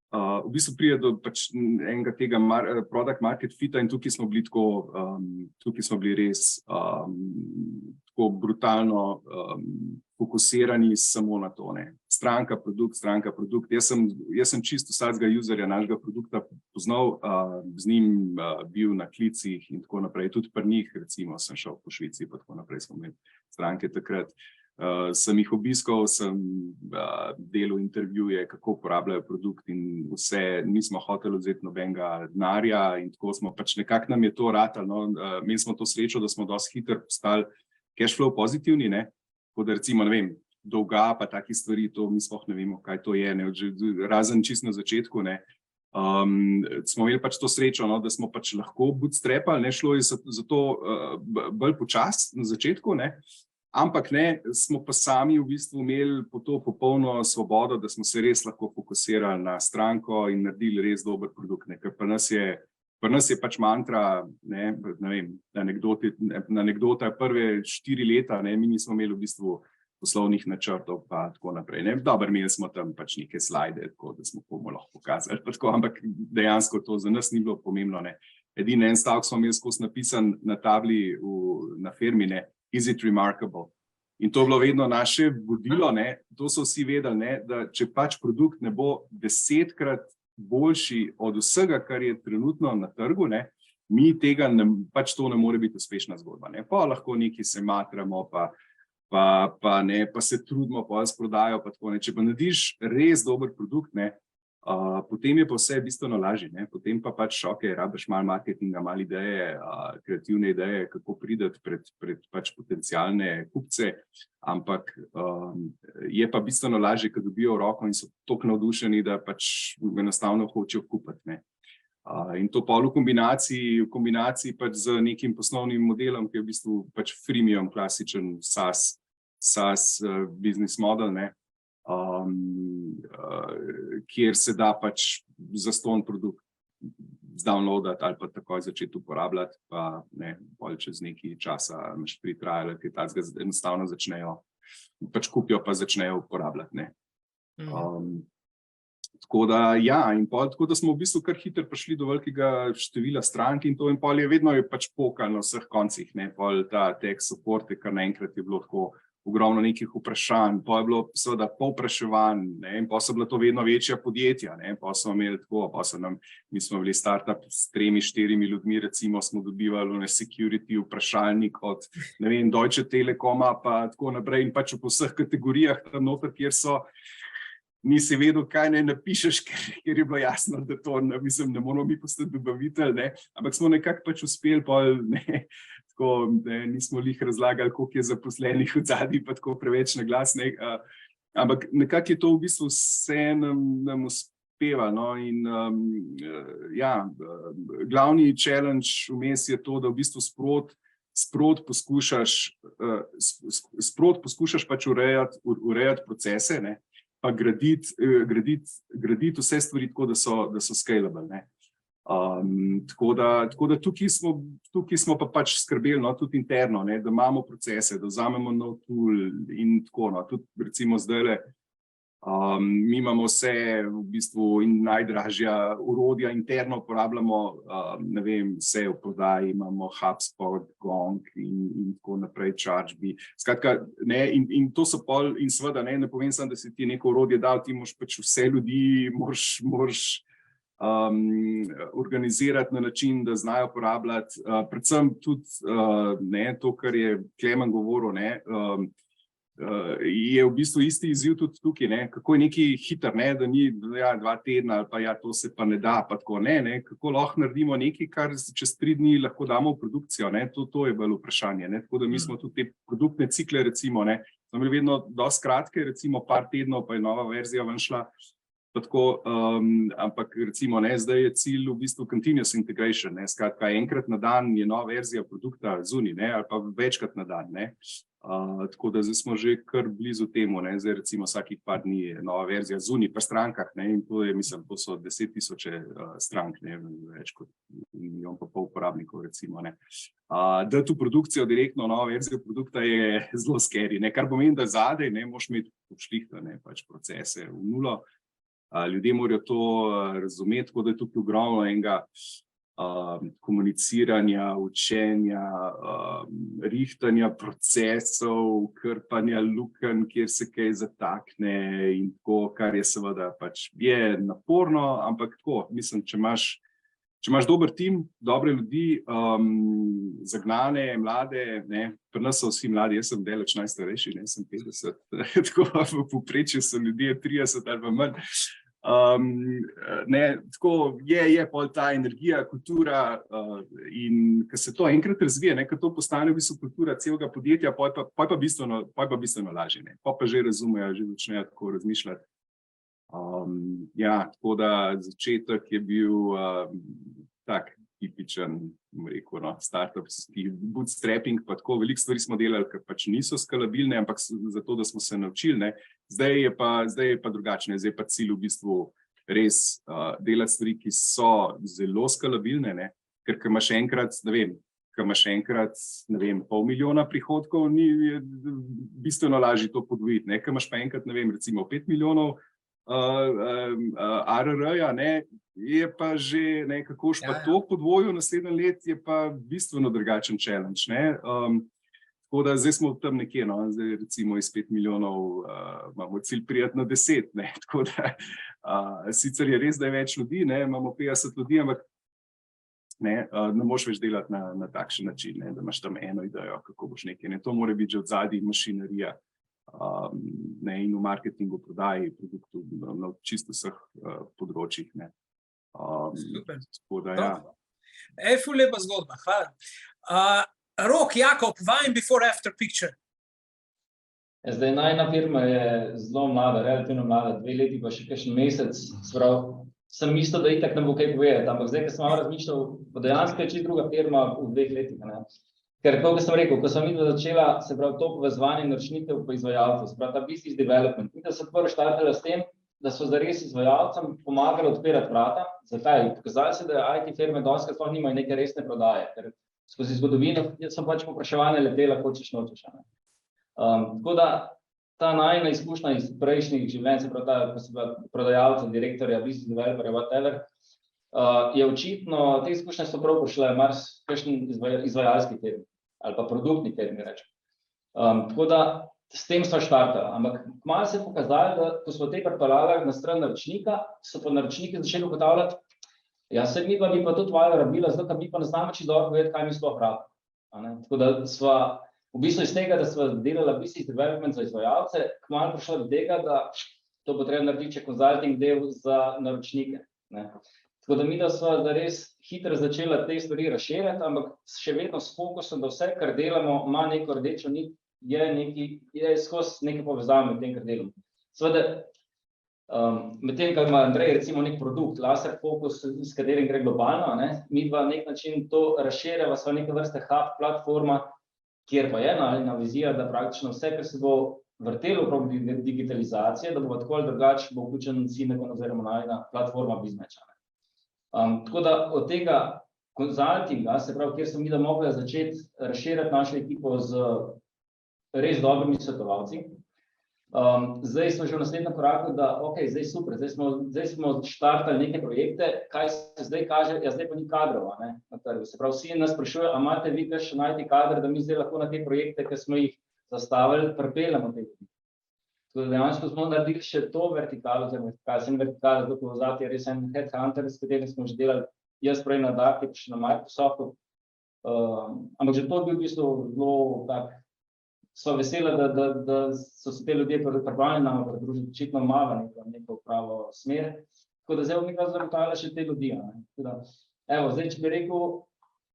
v bistvu pride do pač enega tega product market fita in tukaj smo bili res tako brutalno fokusirani samo na to, ne. Stranka, produkt. Jaz sem čisto vsakega userja našega produkta poznal, z njim bil na klicih in tako naprej. Tudi pri njih, recimo, sem šel po Švici, pa tako naprej smo imeli stranke takrat. Sem jih obiskal, sem delal intervjuje, kako uporabljajo produkt in vse, nismo hoteli vzeti nobenega denarja in tako smo pač nekako nam je to ratalo, no, imeli smo to srečo, da smo dosti hitro postali cashflow pozitivni, ne, tako da recimo, ne vem, dolga pa takih stvari, to mi sploh ne vemo, kaj to je, ne, razen čisto na začetku, ne, smo imeli pač to srečo, no, da smo pač lahko bootstrapali, ne, šlo je zato bolj počasi na začetku, ne, ampak ne, smo pa sami v bistvu imeli po to popolno svobodo, da smo se res lahko fokusirali na stranko in naredili res dober produkt, ne, ker pri nas je pač mantra, ne vem, anekdota prve 4 leta, ne, mi nismo imeli v bistvu poslovnih načrtov pa tako naprej, ne, dobro, imeli smo tam pač neke slajde, tako da smo komu lahko pokazali, pa tako, ampak dejansko to za nas ni bilo pomembno, ne, edini en stavek smo imeli skozi napisan na tabli na firmi, ne, is it remarkable? In to je bilo vedno naše vodilo, ne, to so vsi vedeli, ne, da če pač produkt ne bo 10-krat boljši od vsega, kar je trenutno na trgu, ne, mi tega pač to ne more biti uspešna zgodba, ne, pa lahko nekaj se matramo, pa se trudimo, pa s prodajo, pa tako, ne, če pa narediš res dober produkt, ne, potem je pa vse bistveno lažje, ne, potem pa pač, rabiš malo marketinga, malo ideje, kreativne ideje, kako prideti pred pač potencialne kupce, ampak je pa bistveno lažje, ko dobijo v roko in so toliko navdušeni, da pač enostavno hočejo kupiti, ne. In to pol v kombinaciji pač z nekim poslovnim modelom, ki je v bistvu pač freemium, klasičen SaaS business model, ne, kjer se da pač zastonj produkt zdownloadati ali pa takoj začeti uporabljati, pa ne, pol čez nekaj časa imaš free trial, ki takega enostavno začnejo, pač kupijo pa začnejo uporabljati, ne. Tako da, ja, in pol tako da smo v bistvu kar hitro prišli do velikega števila strank in to, in pol je vedno pač pokal na vseh koncih, ne, pol ta tech support, kar naenkrat je bilo tako ogromno nekih vprašanj, pa je bilo seveda povpraševanj, ne, in pa so bila to vedno večja podjetja, ne, pa smo imeli tako, mi smo bili startup s 3-4 ljudmi, recimo smo dobivali na security vprašalnik od, ne vem, Deutsche Telekoma, pa tako naprej in pač po vseh kategorijah tam noter, kjer so, nisi vedel, kaj ne napišeš, ker je bilo jasno, da to, mislim, ne moramo mi postati dobavitelj, ne, ampak smo nekako pač uspeli, pol, ne, tako, ne, nismo lih razlagali, koliko je zaposlenih v zadnji, pa tako preveč na glas, ne, ampak nekako je to v bistvu vse nam uspeva, no, in ja, glavni challenge vmes je to, da v bistvu sprot poskušaš pač urejati procese, ne, pa graditi vse stvari tako, da so scalable, ne. Tako da tukaj smo pa pač skrbeli, no, tudi interno, ne, da imamo procese, da vzamemo nov tool in tako, no, tudi recimo zdajle, mi imamo vse v bistvu in najdražja orodja interno uporabljamo, ne vem, vse v prodaji, imamo HubSpot, Gong in tako naprej, ChargeBee. Skratka, ne, in to so pol, in seveda, ne povem samo, da si ti neko orodje dal, ti moraš pač vse ljudi, moraš organizirati na način, da znajo uporabljati, predvsem tudi ne, to, kar je Klemen govoril, ne, je v bistvu isti izziv tudi tukaj, ne, kako je nekaj hiter, ne, da ni 2 tedna ali pa ja, to se pa ne da, pa tako, ne, kako lahko naredimo nekaj, kar čez 3 dni lahko damo v produkcijo, ne, to je bolj vprašanje, ne, tako da mi smo tudi te produktne cikle, recimo, ne, smo imeli vedno dosti kratke, recimo par tednov, pa je nova verzija ven šla, tako, ampak recimo, ne, zdaj je cilj v bistvu continuous integration, ne, skratka, enkrat na dan je nova verzija produkta zunaj, ne, ali pa večkrat na dan, ne. Tako da zdaj smo že kar blizu temu, ne, zdaj recimo vsakih par dni je nova verzija zunaj pri strankah, ne, in to je, mislim, to so 10.000 strank, ne, več kot 1,5 milijona uporabnikov, recimo, ne. Da tu produkcijo direktno, nova verzija produkta je zelo scary, ne, kar pomeni, da zadaj, ne, moraš imeti pošlihtane pač procese v nulo. Ljudje morajo to razumeti, tako da je tukaj ogromno enega komuniciranja, učenja, rihtanja procesov, krpanja lukenj, kjer se kaj zatakne in tako, kar je seveda pač je naporno, ampak tako, mislim, če imaš dober tim, dobre ljudi, zagnane, mlade, ne, pri nas so vsi mladi, jaz sem daleč najstarejši, ne, sem 50, tako v povprečju so ljudje 30 ali pa manj. Ne, tako je pol ta energija, kultura in ko se to enkrat razvije, ne, ko to postane v bistvu kultura celega podjetja, pol pa bistveno lažje, ne, pa že razumejo, že začnejo tako razmišljati. Ja, tako da začetek je bil tak tipičen, bom rekel, no, startupski bootstrapping, pa tako veliko stvari smo delali, ker pač niso skalabilne, ampak zato, da smo se naučili, ne. Zdaj je pa drugačne, zdaj je pa cilj v bistvu res delati stvari, ki so zelo skalabilne, ne, ker imaš enkrat, ne vem, ne vem, 500.000 prihodkov, je bistveno lažje to podvojiti, ne, ker imaš pa enkrat, ne vem, recimo 5 milijonov ARR-ja, ne, je pa že, ne, kako pa to podvojil naslednje let, je pa bistveno drugačen challenge, ne. Tako da zdaj smo tam nekje, no, zdaj recimo iz 5 milijonov imamo cilj priti na 10, ne, tako da sicer je res, da je več ljudi, ne, imamo 50 ljudi, ampak ne moreš več delati na takšen način, ne, da imaš tam eno idejo, kako boš nekaj, ne, to mora biti že od zadaj mašinerija, ne, in v marketingu, prodaji, produktu, na čisto vseh področjih, ne. Super. Tako da, ja. Ful lepa zgodba, hvala. Rok, Jakob, vajen before after picture. Zdaj, najna firma je zelo mlada, relativno mlada, 2 leti pa še kakšen mesec, sem mislil, da itak ne bo kaj povedati, ampak zdaj, ko sem malo razmišljal, dejansko je čisto druga firma v 2 letih, ne. Ker, kot sem rekel, ko sem videl začela, se pravi, to povezovanje naročnikov pa izvajalcev, se pravi, ta business development, in da so prvo štartali s tem, da so zares izvajalcem pomagali odpirati vrata. Zakaj? Pokazali se, da IT firme dostikrat sploh nimajo neke resne prodaje, ker skozi zgodovino so pač povpraševanje letela, hočeš nočeš. Tako da ta najina izkušnja iz prejšnjih življenj, se pravi, ko so bila prodajalca, direktorja, business developerja, whatever, je očitno, te izkušnje so prav prišle kakšen izvajalski firmi ali pa produktni firmi, rečem. Tako da s tem so štartali, ampak kmalu se je pokazalo, da ko smo te pripeljali na stran naročnika, so pa naročniki začeli ugotavljati, ja, se mi pa bi pa tudi valjda rabila, zato mi pa ne znamo čisto dobro povedati, kaj mi sploh rabimo. Tako da sva v bistvu iz tega, da sva delala business development za izvajalce, kmalu prišla do tega, da to bo treba narediti še consulting del za naročnike, ne. Tako da mi, da sva res hitro začela te stvari razširjati, ampak še vedno s fokusom, da vse, kar delamo, ima neko rdečo nit, je skozi neke povezave med tem, kar delamo. Seveda, med tem, kar ima Andrej recimo nek produkt, laser fokus, s katerim gre globalno, ne, mi dva na nek način to razširjava, sva neke vrste hub platforma, kjer pa je najina vizija, da praktično vse, kar se bo vrtelo okrog digitalizacije, da bo tako ali drugače bo vključen Cinecon oziroma najina platforma BizMatcha. Tako da od tega konzultinga, se pravi, kjer smo mi da mogli začeti razširjati našo ekipo z res dobrimi svetovalci. Zdaj smo že v naslednjem koraku, da zdaj super, zdaj smo štartali neke projekte, kaj se zdaj kaže, zdaj pa ni kadrov, ne, na trgu. Se pravi, vsi nas sprašujejo, a imate vi še najti kadre, da mi zdaj lahko na te projekte, ki smo jih zastavili, pripeljemo te ljudi. Tako da dejansko smo naredili še to vertikalo, vertikalo zelo povezati, je res en headhunter, s katerim smo že delali, jaz prej na Darki, še na Microsoftu, ampak že to je bil v bistvu zelo tak. Sva vesela, da so se te ljudje pripravljeni nam pridružiti, očitno malo neko pravo smer. Tako da zdaj mi zagotavlja še te ljudi. Evo, zdaj, če bi rekel,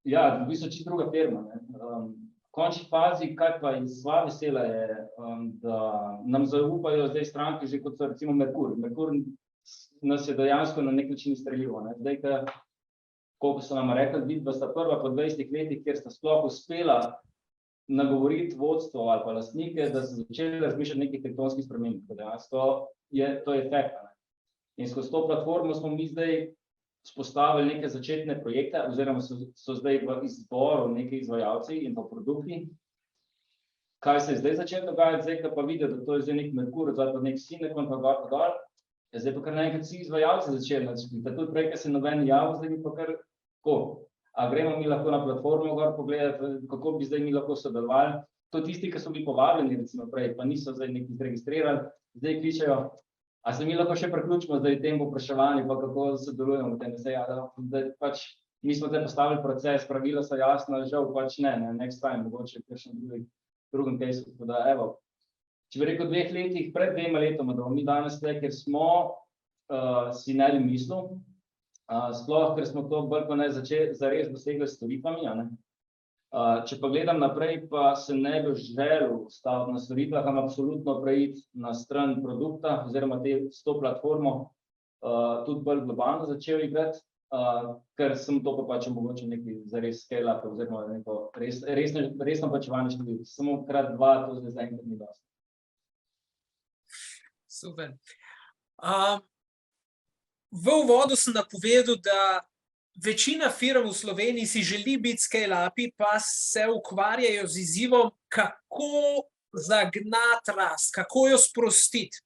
v bistvu čisto druga firma. V končni fazi, kaj pa sva vesela je, da nam zaupajo zdaj stranke, že kot so recimo Merkur. Merkur nas je dejansko na nek način izstreljivo. Zdaj, koliko so nam rekli, vidva sta prva po 20 letih, kjer sta sploh uspela nagovoriti vodstvo ali pa lastnike, da so začeli razmišljati nekih tektonskih sprememb. Dejansko to je efekt. In skozi to platformo smo mi zdaj vzpostavili neke začetne projekte, oziroma so zdaj v izboru neki izvajalci in pa produkti. Kaj se je zdaj začelo dogajati, zdaj pa vidijo, da to je zdaj nek Merkur, zdaj pa nek Sinekon, pa gor, pa dol. Zdaj pa kar naenkrat vsi izvajalci začeli načrtovati. Tudi prej, ker se noben javil, zdaj bi pa kar tako. A gremo mi lahko na platformo gor pogledati, kako bi zdaj mi lahko sodelovali. To tisti, ki so bili povabljeni recimo prej, pa niso zdaj nekaj registrirali, zdaj kličejo, a se mi lahko še priključimo zdaj tem povpraševanju, pa kako sodelujemo v tem. Zdaj pač mi smo zdaj postavili proces, pravila so jasna, žal pač ne, next time, mogoče v kakšnem drugem casu. Tako da, evo, če bi rekel 2 letih, pred 2 letoma, da bomo mi danes tukaj, ker smo si ne bi mislil, sploh, ker smo to bolj pa ne zares dosegli s storitvami. Če pa gledam naprej, pa se ne bi želel staviti na storitvah, ampak absolutno preiti na stran produkta, oziroma s to platformo tudi bolj globalno začel igrati, ker sem to pa pač mogoče neki zares scale-up, oziroma neko resno plačevanje študij. Samo krat 2, to zdaj zaenkrat ni dosti. Super. V uvodu sem napovedal, da večina firm v Sloveniji si želi biti scale-upi, pa se ukvarjajo z izzivom, kako zagnati rast, kako jo sprostiti.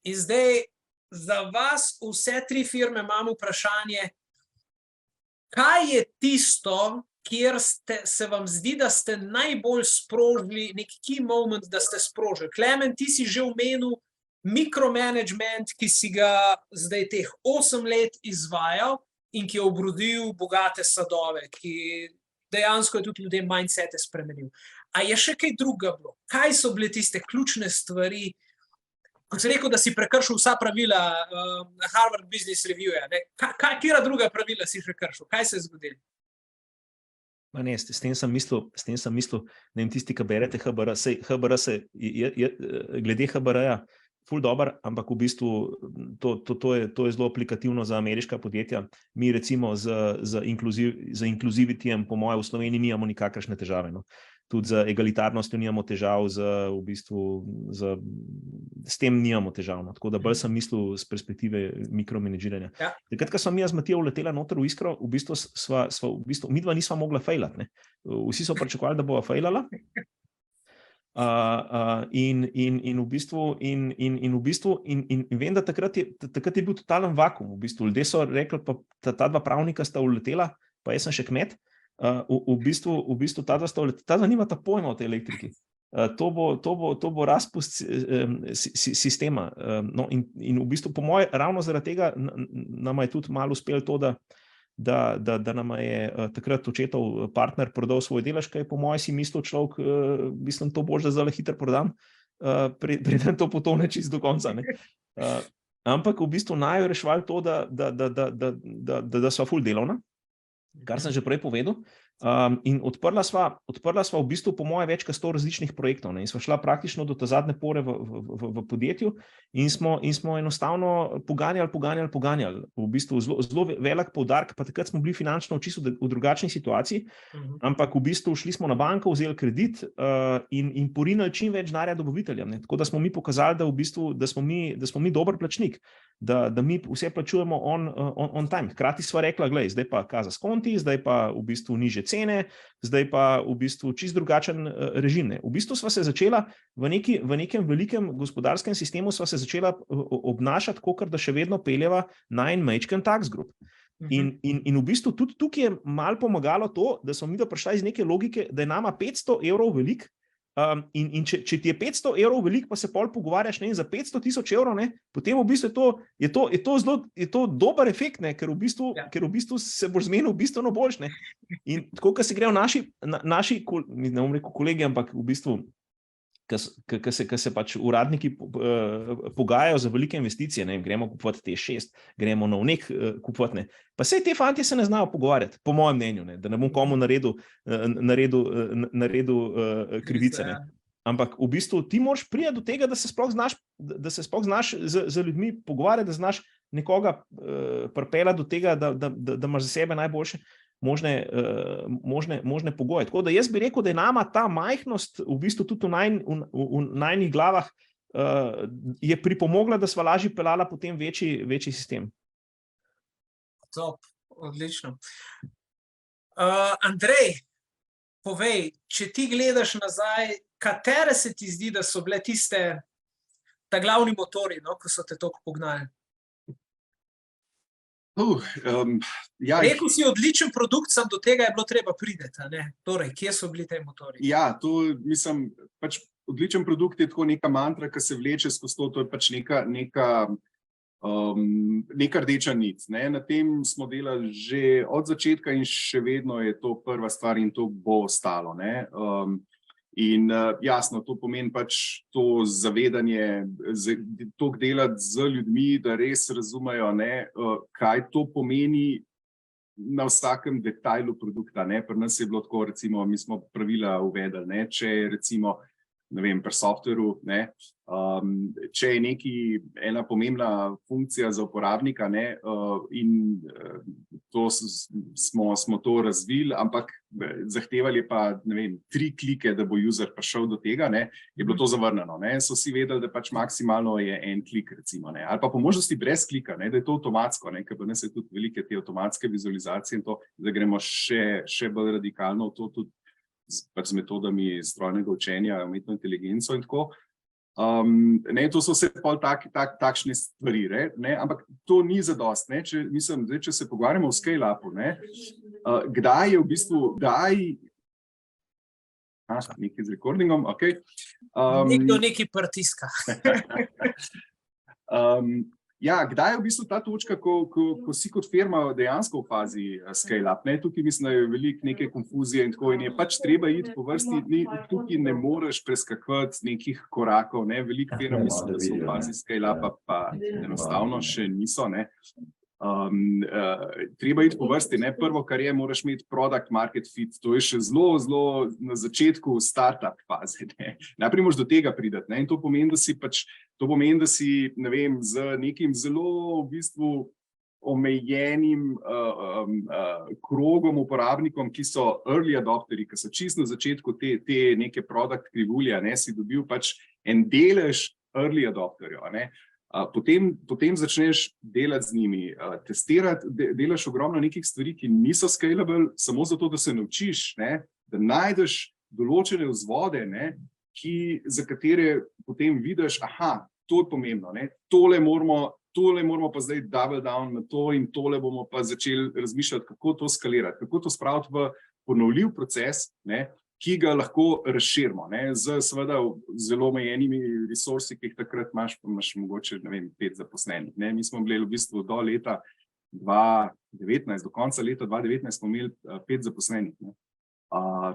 In zdaj za vas, vse 3 firme, imam vprašanje, kaj je tisto, kjer se vam zdi, da ste najbolj sprožili, nek key moment, da ste sprožili. Klemen, ti si že omenil mikromanagement, ki si ga zdaj teh 8 let izvajal in ki je obrodil bogate sadove, ki dejansko je tudi ljudem mindsete spremenil. A je še kaj drugega bilo? Kaj so bile tiste ključne stvari, ko si rekel, da si prekršil vsa pravila Harvard Business Review-ja? Katera druga pravila si prekršil? Kaj se je zgodilo? Ne, s tem sem mislil, ne vem, tisti, ki berete HBR, glede HBR-ja, ful dober, ampak v bistvu to je zelo aplikativno za ameriška podjetja. Mi recimo z inclusivityjem, po moje, v Sloveniji nimamo nikakršne težave. No. Tudi z egalitarnostjo nimamo težav, s tem nimamo težav. No. Tako da bolj sem mislil z perspektive mikromenedžiranja. Ja. Takrat, ko sem jaz z Matijo uletela noter v Iskro, v bistvu midva nisva mogla fejlati. Vsi so pričakovali, da bova fejlala. In vem, da takrat je bil totalen vakuum. V bistvu ljudje so rekli, pa ta 2 pravnika sta uletela, pa jaz sem še kmet. V bistvu ta 2 sta uletela, ta 2 nimata pojma o tej elektriki. To bo razpust sistema. No, in v bistvu, po moje, ravno zaradi tega nama je tudi malo uspelo to, da nama je takrat očetov partner prodal svoj delež, kaj je po moje si mislil človek, mislim, to boš, da zdaj hitro prodam, preden to potone čisto do konca. Ampak v bistvu naj jo reševali to, da sva ful delovna, kar sem že prej povedal. In odprla sva v bistvu po moje več kot 100 različnih projektov. In sva šla praktično do te zadnje pore v podjetju in smo enostavno poganjali. V bistvu zelo velik poudarek, pa takrat smo bili finančno čisto v drugačni situaciji, ampak v bistvu šli smo na banko, vzeli kredit in porinili čim več denarja dobaviteljem. Tako da smo mi pokazali, da smo mi dober plačnik. da mi vse plačujemo on time. Hkrati sva rekla, glej, zdaj pa kaza skonti, zdaj pa v bistvu nižje cene, zdaj pa v bistvu čist drugačen režim. Ne. V bistvu sva se začela v nekem velikem gospodarskem sistemu sva se začela obnašati, kakor da še vedno peljeva na en majčken tax group. In v bistvu tudi tukaj je malo pomagalo to, da smo mi prišli iz neke logike, da je nama 500 evrov velik, in če ti je 500 evrov velik, pa se pol pogovarjaš za 500.000 evrov, ne, potem v bistvu je to dober efekt, ne, ker v bistvu se boš zmenil bistveno boljš. Ne. In tako, ko se grejo naši, ne bom rekel kolegi, ampak v bistvu, ko se pač uradniki pogajajo za velike investicije, ne, gremo kupovati T6, gremo na nek kupovati, ne. Pa sej te fantje se ne znajo pogovarjati, po mojem mnenju, ne, da ne bom komu naredil krivice. Ne. Ampak v bistvu ti moraš priti do tega, da se sploh znaš z ljudmi pogovarjati, da znaš nekoga pripeljati do tega, da imaš za sebe najboljše možne pogoje. Tako da jaz bi rekel, da je nama ta majhnost v bistvu tudi v najnih glavah je pripomogla, da sva lažje peljala potem večji sistem. Top, odlično. Andrej, povej, če ti gledaš nazaj, katere se ti zdi, da so bile ta glavni motori, no, ko so te toliko pognali? Rekel si odličen produkt, sam do tega je bilo treba prideti. Torej, kje so bili te motori? Ja, to mislim, pač odličen produkt je tako neka mantra, ki se vleče skozi to je pač neka rdeča nit. Ne? Na tem smo delali že od začetka in še vedno je to prva stvar in to bo ostalo. Ne? In jasno, to pomeni pač to zavedanje, toliko delati z ljudmi, da res razumejo, ne, kaj to pomeni na vsakem detajlu produkta. Ne. Pri nas je bilo tako, recimo, mi smo pravila uvedli, ne, če je recimo, ne vem, pri softveru, ne, če je ena pomembna funkcija za uporabnika, ne, in to smo to razvili, ampak zahtevali je pa, ne vem, 3 klike, da bo user prišel do tega, ne, je bilo to zavrnjeno. Ne. So vsi vedeli, da pač maksimalno je en klik, recimo, ne, ali pa po možnosti brez klika, ne, da je to avtomatsko, ne, ker pa nas je tudi velike te avtomatske vizualizacije in to, da gremo še bolj radikalno v to tudi pač z metodami strojnega učenja, umetno inteligenco in tako. Ne, to so vse pol takšne stvari, ne, ampak to ni zadost. Ne, če se pogovarjamo o scale-upu, ne, kdaj je v bistvu, nekaj z recordingom, ok. Nekdo nekaj pritiska. Ja, kdaj je v bistvu ta točka, ko si kot firma dejansko v fazi scale-up? Tukaj mislim, da je veliko neke konfuzije in tako in je pač treba iti po vrsti, tukaj ne moreš preskakati nekih korakov, ne? Veliko firm mislim, da so v fazi scale-upa, pa enostavno še niso, ne? Treba iti po vrsti, ne? Prvo, kar je, moraš imeti product market fit, to je še zelo na začetku startup faze, ne? Najprej moraš do tega priti, ne? In to pomeni, da si, ne vem, z nekim zelo v bistvu omejenim krogom uporabnikom, ki so early adopteri, ki so čisto na začetku te neke product krivulje, ne? Si dobil pač en delež early adopterjev, ne? Potem začneš delati z njimi, testirati, delaš ogromno nekih stvari, ki niso scalable, samo zato, da se naučiš, ne, da najdeš določene vzvode, ne, za katere potem vidiš, to je pomembno, ne, tole moramo pa zdaj double down na to in tole bomo pa začeli razmišljati, kako to skalirati, kako to spraviti v ponovljiv proces, ne, ki ga lahko razširimo, ne, z seveda zelo omejenimi resursi, ki jih takrat imaš, pa imaš mogoče, ne vem, 5 zaposlenih. Ne. Mi smo bili v bistvu do leta 2019, do konca leta 2019 smo imeli 5 zaposlenih.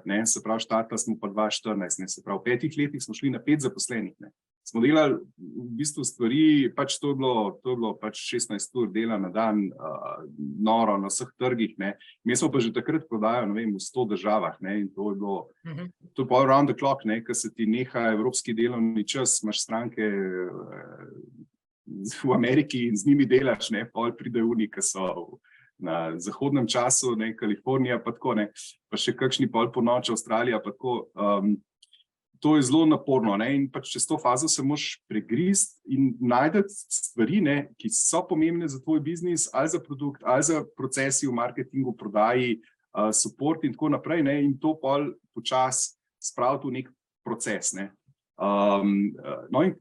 Ne, se pravi, štartali smo pa 2014, ne, se pravi, v 5 letih smo šli na 5 zaposlenih. Ne. Smo delali v bistvu stvari, pač to je bilo pač 16 ur dela na dan, noro na vseh trgih, ne. Mi smo pa že takrat prodajali, ne vem, v 100 državah, ne, in to je bilo, to je pa around the clock, ne, ko se ti neha evropski delovni čas, imaš stranke v Ameriki in z njimi delaš, ne, pol pride uni, ki so na zahodnem času, ne, Kalifornija, pa tako, ne, pa še kakšni pol po noč Avstralija, pa tako. to je zelo naporno, ne, in pač čez to fazo se moraš pregristi in najti stvari, ne, ki so pomembne za tvoj biznis, ali za produkt, ali za procesi v marketingu, prodaji, support in tako naprej, ne, in to pol počasi spraviti v nek proces, ne. No, in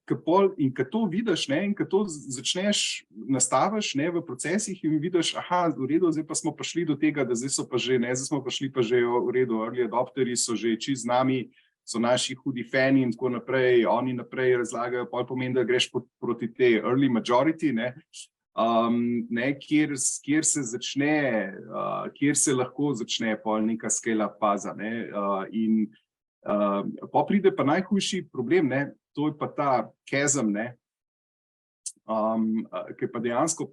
ko to vidiš, ne, in ko to začneš, nastaviš, ne, v procesih in vidiš, aha, v redu, zdaj pa smo prišli do tega, da zdaj so pa že, ne, zdaj smo prišli pa že v redu, early adopterji so že čisto z nami, so naši hudi fani in tako naprej, oni naprej razlagajo, pol pomeni, da greš proti tej early majority, ne, kjer se začne, kjer se lahko začne pol neka scale-up faza, ne, in pa pride pa najhujši problem, ne, to je pa ta chasm, ne, ki je pa dejansko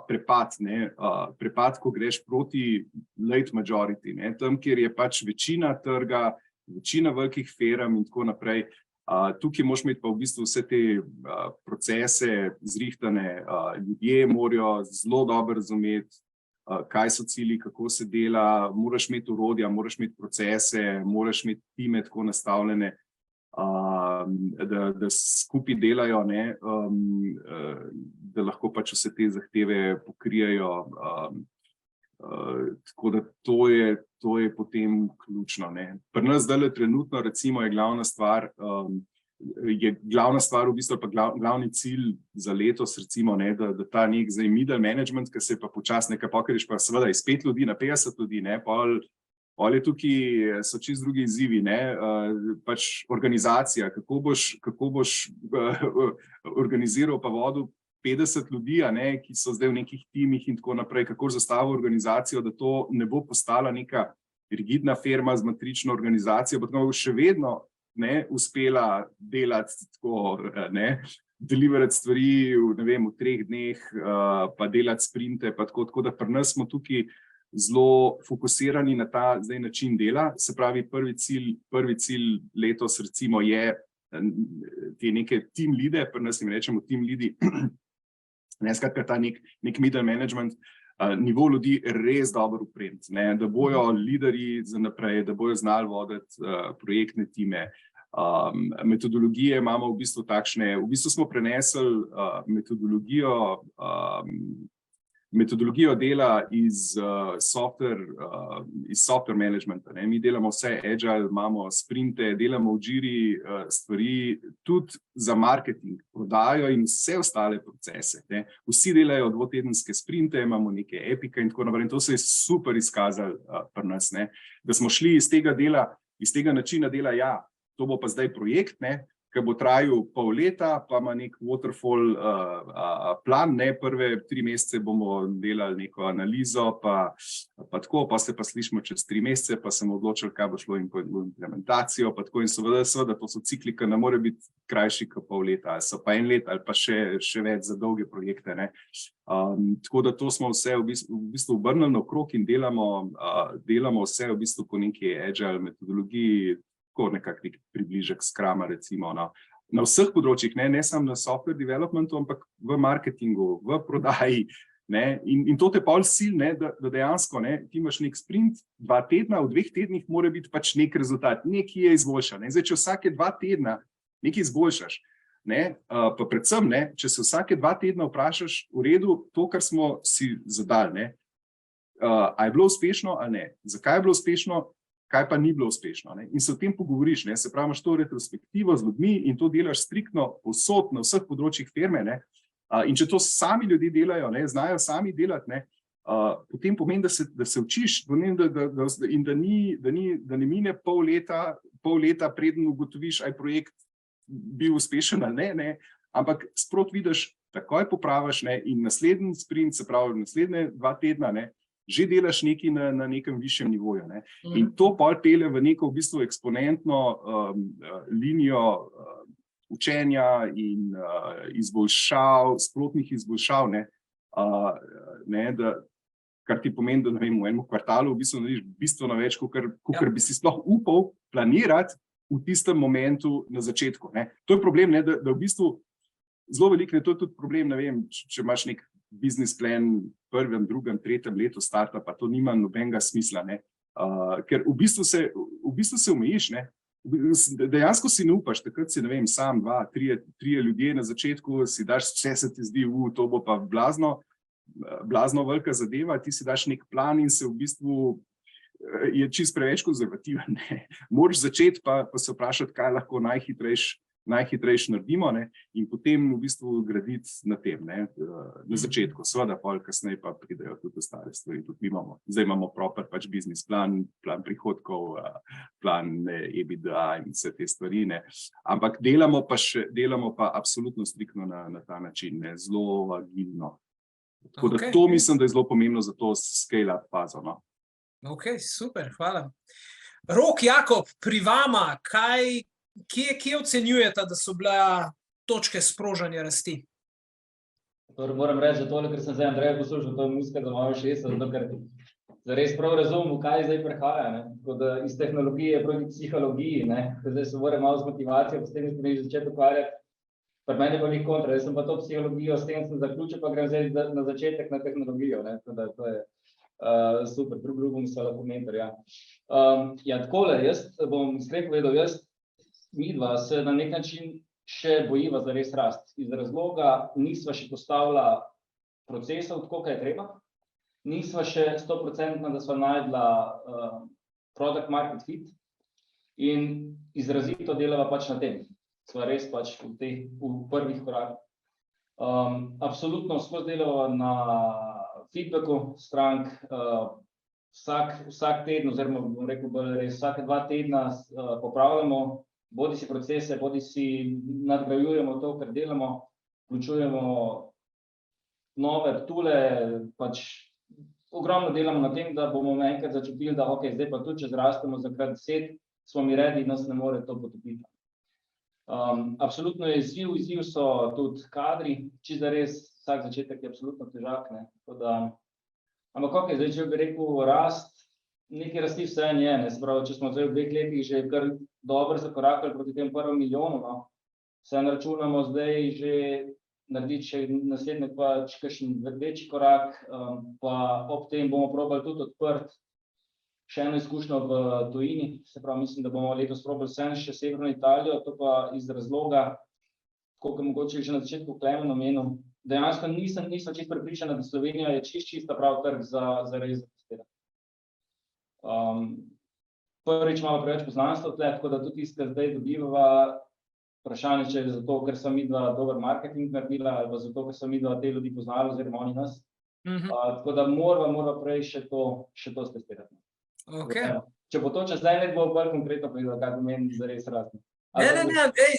prepad, ne, prepad, ko greš proti late majority, ne, tam, kjer je pač večina trga, večina velikih firm in tako naprej. Tukaj moraš imeti pa v bistvu vse te procese zrihtane, ljudje morajo zelo dobro razumeti, kaj so cilji, kako se dela, moraš imeti orodja, moraš imeti procese, moraš imeti time tako nastavljene, da skupaj delajo, ne, da lahko pač vse te zahteve pokrijejo. Tako da to je potem ključno, ne. Pri nas zdajle trenutno recimo je glavna stvar v bistvu pa glavni cilj za letos recimo, ne, da ta nek zdaj middle management, ki se pa počasno nekaj pokriš, pa seveda iz 5 ljudi na 50 ljudi, ne, pol je tukaj so čisto drugi izzivi, ne, pač organizacija, kako boš organiziral pa vodil 50 ljudi, ne, ki so zdaj v nekih timih in tako naprej, kako zastavil organizacijo, da to ne bo postala neka rigidna firma z matrično organizacijo, pa bo še vedno, ne, uspela delati tako, ne, deliverati stvari ne vem, v 3 dneh, pa delati sprinte, pa tako da pri nas smo tukaj zelo fokusirani na ta zdaj način dela, se pravi prvi cilj letos recimo je te neke team leade, pri nas jim rečemo team leadi, ne, skratka ta nek middle management, nivo ljudi res dobro opremiti, ne, da bojo liderji za naprej, da bojo znali voditi projektne time. Metodologije imamo v bistvu takšne, v bistvu smo prenesli metodologijo dela iz software managementa, ne. Mi delamo vse agile, imamo sprinte, delamo v Jiri stvari, tudi za marketing, prodajo in vse ostale procese, ne. Vsi delajo dvotedenske sprinte, imamo neke epike in tako naprej, in to se je super izkazalo pri nas, ne. Da smo šli iz tega dela, iz tega načina dela, ja, to bo pa zdaj projekt, ne, ki bo trajal pol leta, pa ima nek waterfall plan, ne, prve 3 mesece bomo delali neko analizo, pa tako, pa se pa slišimo čez 3 mesece, pa sem odločil, kaj bo šlo in po implementacijo, pa tako in seveda to so cikli, ki ne more biti krajši kot pol leta, ali so pa 1 let, ali pa še več za dolge projekte, ne. Tako da to smo vse v bistvu obrnili naokrog in delamo vse v bistvu po neki agile metodologiji, nekak približek Scruma recimo, no. Na vseh področjih, ne samo na software developmentu, ampak v marketingu, v prodaji, ne, in to te pol sil, ne, da dejansko, ne, ti imaš nek sprint, 2 tedna, v 2 tednih mora biti pač nek rezultat, nekaj je izboljšan, ne, zdaj, če vsake 2 tedna nekaj izboljšaš, ne, pa predvsem, ne, če se vsake 2 tedna vprašaš, v redu, to, kar smo si zadali, ne, a je bilo uspešno ali ne, zakaj je bilo uspešno, kaj pa ni bilo uspešno, ne? In se o tem pogovoriš, ne? Se pravi, imaš to retrospektivo z ljudmi in to delaš striktno povsod na vseh področjih firme, ne? In če to sami ljudje delajo, ne, znajo sami delati, ne, potem pomeni, da se učiš, in da ne mine pol leta preden ugotoviš, aj projekt bil uspešen ali ne, ampak sproti vidiš, takoj popraviš, ne, in naslednji sprint, se pravi naslednje 2 tedna, ne, že delaš nekaj na nekem višjem nivoju, ne. In to pol pelje v neko v bistvu eksponentno linijo učenja in izboljšav, sprotnih izboljšav, ne, kar ti pomeni, da ne vem, v enem kvartalu v bistvu narediš bistveno več, kakor bi si sploh upal planirati v tistem momentu na začetku, ne. To je problem, ne, da v bistvu zelo veliko, ne, to je tudi problem, ne vem, če imaš nek business plan v 1., 2., 3. letu startupa, to nima nobenega smisla, ne. Ker v bistvu se omejiš, ne. Dejansko si ne upaš, takrat si, ne vem, sam, 2, 3 ljudje na začetku, si daš, vse se ti zdi, to bo pa blazno velika zadeva, ti si daš nek plan in se v bistvu je čist preveč konzervativen. Moraš začeti pa se vprašati, kaj lahko najhitrejš naredimo, ne? In potem v bistvu graditi na tem, ne? Na začetku. Seveda, pol kasneje pa pridejo tudi ostale stvari. Tudi zdaj imamo proper pač biznis plan prihodkov, plan EBITDA in vse te stvari. Ne? Ampak delamo pa absolutno striktno na ta način, ne? Zelo agilno. Tako da to mislim, da je zelo pomembno za to scale-up fazo. No? Ok, super, hvala. Rok, Jakob, pri vama, kje ocenjujete, da so bile točke sprožanja rasti? Moram reči, da tole, ker sem zdaj Andreja poslušal, to je muzika za moje šestce, zato ker zares prav razumem, kaj zdaj prihaja. Ne? Tako da iz tehnologije proti psihologiji, ne? Zdaj se moram malo z motivacijo, s tem smo začeti ukvarjati. Pri meni pa njih kontra, jaz sem pa to psihologijo, s tem sem zaključil, pa grem zdaj na začetek na tehnologijo. Ne? Tako da to je super, drugom se lahko mentor, ja. Ja, takole, jaz bom sklep povedal, midva se na nek način še bojiva za res rast. Iz razloga nisva še postavila procesov, tako kaj je treba. Nisva še 100%, da sva najdla product market fit in izrazito delava pač na tem. Sva res pač v prvih korakih. Absolutno skozi delava na feedbacku strank, vsak teden, oziroma bom rekel bolj res, vsake 2 tedna popravljamo, bodi si procese, bodi si nadgrajujemo to, kar delamo, vključujemo nove tule, pač ogromno delamo na tem, da bomo enkrat začutili, da ok, zdaj pa tudi, če zrastemo za krat 10, smo mi redi, nas ne more to potopiti. Absolutno je izziv so tudi kadri, čisto da res vsak začetek je absolutno težak, ne, tako da, ampak ok, zdaj, če bi rekel rast, nekaj rasti vse je, ne, se pravi, če smo zdaj v 2 letih že kar dobro zakorakali proti tem 1 milijonu, no, se naračunamo zdaj že narediti še naslednji pač kakšen večji korak, pa ob tem bomo probali tudi odprti še eno izkušnjo v tujini, se pravi, mislim, da bomo letos probali še Severno Italijo, to pa iz razloga, koliko mogoče že na začetku Klemen omenil, dejansko nisem čisto prepričana, da Slovenija je čista prav trg za res testirati. Prvič malo preveč poznanstva tle, tako da tudi tisto, zdaj dobivava vprašanje, če je zato, ker sem midva dober marketing naredila, ali pa zato, ker sem midva te ljudi poznala, oziroma oni nas. Tako da morava prej še to stestirati. Okay. Če bo to čez zdaj, ne bo bolj konkretno povedal, kaj pomeni za res rast. Ne,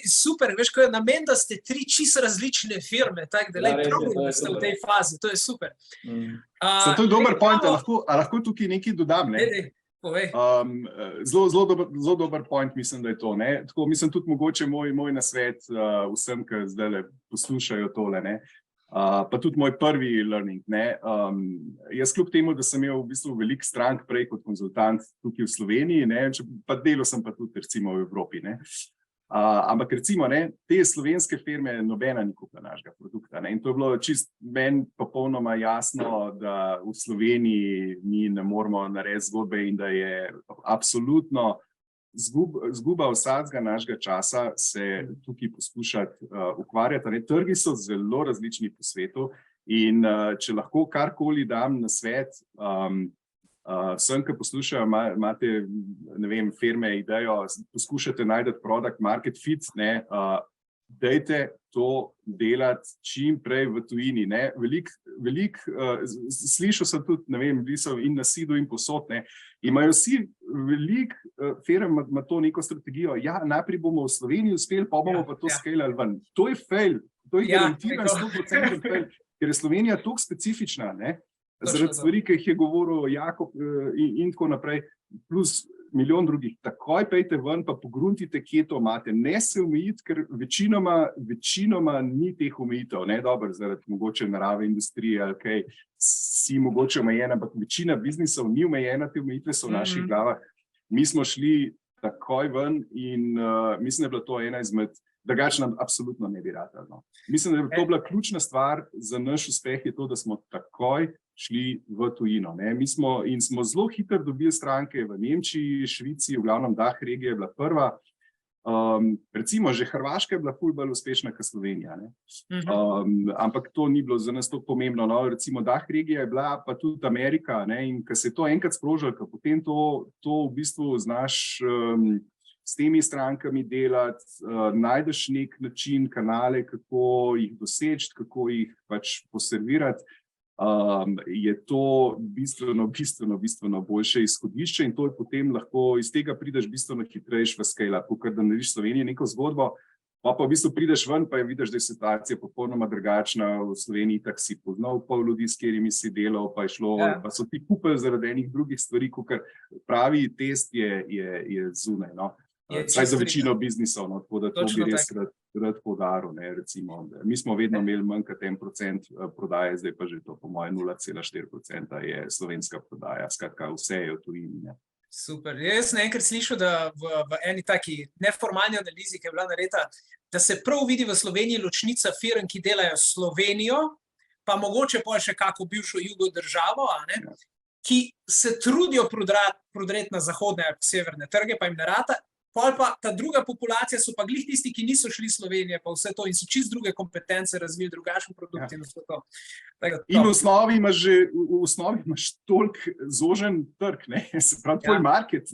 super, veš, ko je namen, da ste 3 čisto različne firme, tako da prav ste v tej fazi, to je super. To je dober point, a lahko tukaj nekaj dodam, ne? Povej. Zelo dober point, mislim, da je to, ne? Tako, mislim, tudi mogoče moj nasvet vsem, ki zdaj poslušajo tole, ne? Pa tudi moj prvi learning, ne? Jaz kljub temu, da sem imel v bistvu veliko strank prej kot konzultant tukaj v Sloveniji, ne? Pa delal sem pa tudi recimo v Evropi, ne? Ampak recimo, ne, te slovenske firme nobena ni kupila našega produkta, ne? In to je bilo čist meni popolnoma jasno, da v Sloveniji mi ne moramo narediti zgodbe in da je absolutno zguba vsakega našega časa se tukaj poskušati ukvarjati. Ne? Trgi so zelo različni po svetu in če lahko karkoli dam na svet, vsem, ki poslušajo, imate, ne vem, firme, idejo, poskušate najti product market fit, ne, dajte to delati čim prej v tujini, ne, slišal sem tudi, ne vem, bili so in na Sidu in posod, ne, imajo vsi veliko firm, ima to neko strategijo, ja, najprej bomo v Sloveniji uspeli, pa bomo pa to scalali ven. To je fail, to je garantiran 100% fail, ker je Slovenija toliko specifična, ne, zaradi stvari, ki jih je govoril Jakob in tako naprej, plus milijon drugih. Takoj pejte ven, pa pogruntite, kje to imate. Ne se omejiti, ker večinoma ni teh omejitev. Ne, dobro, zaradi mogoče narave industrije ali kaj, si mogoče omejena, ampak večina biznisov ni omejena, te omejitve so v naših glavah. Mi smo šli takoj ven in mislim, da je bila to ena izmed, drugače nam absolutno ne bi ratalo. No. Mislim, da je to bila ključna stvar za naš uspeh, je to, da smo takoj šli v tujino. Ne. Mi smo zelo hitro dobili stranke v Nemčiji, Švici, v glavnem DACH regija je bila prva, Recimo, že Hrvaška je bila ful bolj uspešna kot Slovenija, ne? Ampak to ni bilo za nas tako pomembno. No? Recimo, DACH regija je bila, pa tudi Amerika, ne? In ko se je to enkrat sprožilo, potem to v bistvu znaš s temi strankami delati, najdeš nek način, kanale, kako jih doseči, kako jih pač poservirati. Je to bistveno boljše izhodišče in to je potem lahko, iz tega prideš bistveno hitrejš v scale-up, kot da narediš Sloveniji neko zgodbo, pa v bistvu prideš ven, pa je vidiš, da je situacija popolnoma drugačna. V Sloveniji tak si poznal pol ljudi, s katerimi si delal, pa je šlo, pa so ti kupili zaradi enih drugih stvari, ker pravi test je zunaj, no. Saj za večino biznisov, no, tako da to bi res rad poudaril, ne, recimo. Mi smo vedno imeli manj kot 1% prodaje, zdaj pa že to po moje 0,4% je slovenska prodaja, skratka vse je v tujini, ne. Super. Jaz sem enkrat slišal, da v eni taki neformalni analizi, ki je bila narejena, da se prav vidi v Sloveniji ločnica firm, ki delajo Slovenijo, pa mogoče pa še kako bivšo jugo državo, ki se trudijo prodreti na zahodne, severne trge, pa jim ne rata. Pol pa ta druga populacija so pa glih tisti, ki niso šli Slovenije, pa vse to in so čist druge kompetence razvili, drugačen produkt in vse to. In v osnovi imaš toliko zožen trg, ne, se pravi, tvoj market,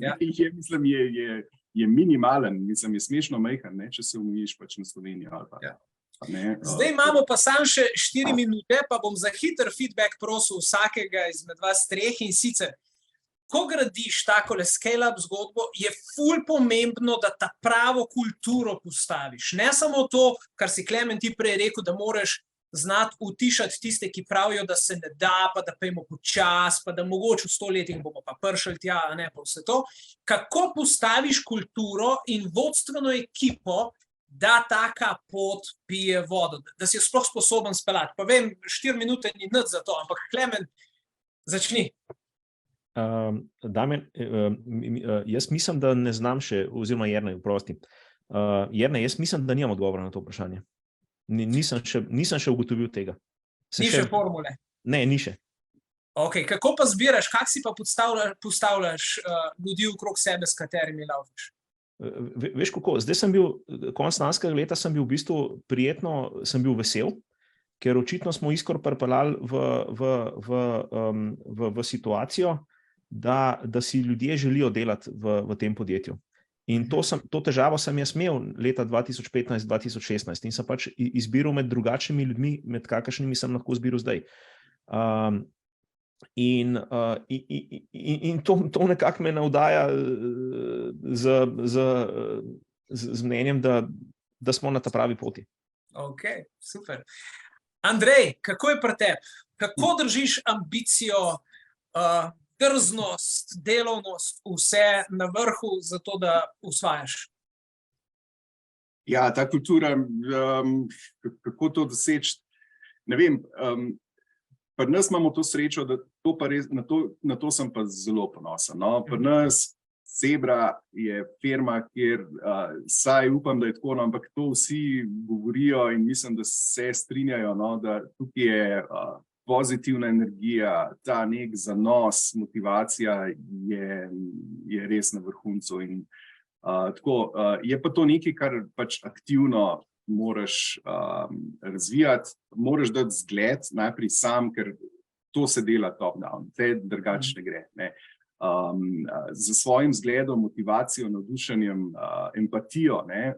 mislim, je minimalen, mislim, je smešno majhen, ne, če se omejiš pač na Slovenijo ali pa. Zdaj imamo pa samo še 4 minute, pa bom za hiter feedback prosil vsakega izmed vas treh in sicer, ko gradiš takole scale-up zgodbo, je ful pomembno, da ta pravo kulturo postaviš. Ne samo to, kar si Klemen ti prej rekel, da moraš znati utišati tiste, ki pravijo, da se ne da, pa da pejmo počas, pa da mogoče v 100 letih bomo pa prišli tja, ne pa vse to. Kako postaviš kulturo in vodstveno ekipo, da taka pot pije vodo, da si jo sploh sposoben speljati. Pa vem, 4 minute ni nič za to, ampak Klemen, začni. Damjan, jaz mislim, da ne znam še, oziroma Jernej, oprosti. Jernej, jaz mislim, da nimam odgovora na to vprašanje. Nisem še ugotovil tega. Ni še formule? Ne, ni še. Ok, kako pa zbiraš, kak si pa postavljaš ljudi okrog sebe, s katerimi laufaš? Veš kako, zdaj sem bil, konec lanskega leta sem bil v bistvu prijetno, sem bil vesel, ker očitno smo iskor pripeljali v situacijo, da si ljudje želijo delati v tem podjetju. In to težavo sem jaz imel leta 2015-2016 in sem pač izbiral med drugačnimi ljudmi, med kakršnimi sem lahko izbiral zdaj. In to nekako me navdaja z mnenjem, da smo na ta pravi poti. Ok, super. Andrej, kako je pri tebi? Kako držiš ambicijo, drznost, delovnost, vse na vrhu, zato da usvajaš? Ja, ta kultura, kako to doseči, ne vem, pri nas imamo to srečo, da to pa res, na to sem pa zelo ponosen. No? Pri nas Zebra je firma, kjer saj upam, da je tako, no, ampak to vsi govorijo in mislim, da se strinjajo, no, da tukaj je pozitivna energija, ta nek zanos, motivacija je res na vrhuncu. In, je pa to nekaj, kar pač aktivno moraš razvijati, moraš dati zgled najprej sam, ker to se dela top-down, te drugače ne gre. Ne. Z svojim zgledom, motivacijo, navdušenjem, empatijo, ne,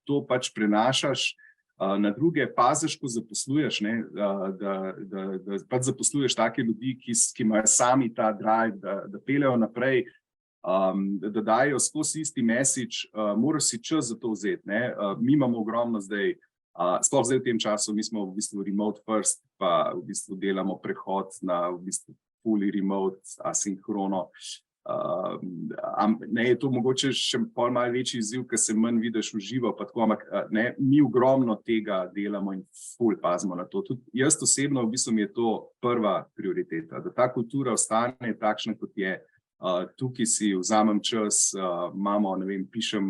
to pač prenašaš na druge, paziš, ko zaposluješ, ne, da pač zaposluješ take ljudi, ki imajo sami ta drive, da peljejo naprej, da dajo skozi isti message, moraš si čas za to vzeti. Ne. Mi imamo ogromno zdaj, sploh zdaj v tem času, mi smo v bistvu remote first, pa v bistvu delamo prehod na v bistvu fully remote, asinhrono. Ne, je to mogoče še pol malo večji izziv, ker se manj vidiš v živo, pa tako, ampak ne, mi ogromno tega delamo in ful pazimo na to. Tudi jaz osebno v bistvu mi je to prva prioriteta, da ta kultura ostane takšna, kot je. Tukaj si vzamem čas, imamo, ne vem, pišem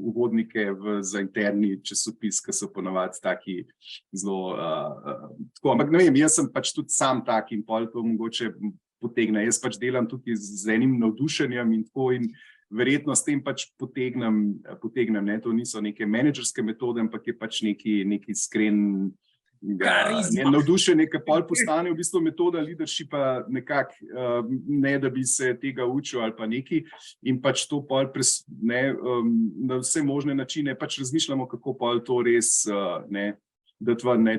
uvodnike za interni časopis, ki so ponavadi taki zelo tako, ampak ne vem, jaz sem pač tudi sam tak in pol to mogoče potegne. Jaz pač delam tukaj z enim navdušenjem in tako in verjetno s tem pač potegnem, ne, to niso neke menedžerske metode, ampak je pač neki iskren navdušen, ki pol postane v bistvu metoda leadershipa nekako, ne da bi se tega učil ali pa neki, in pač to pol na vse možne načine pač razmišljamo, kako pol to res,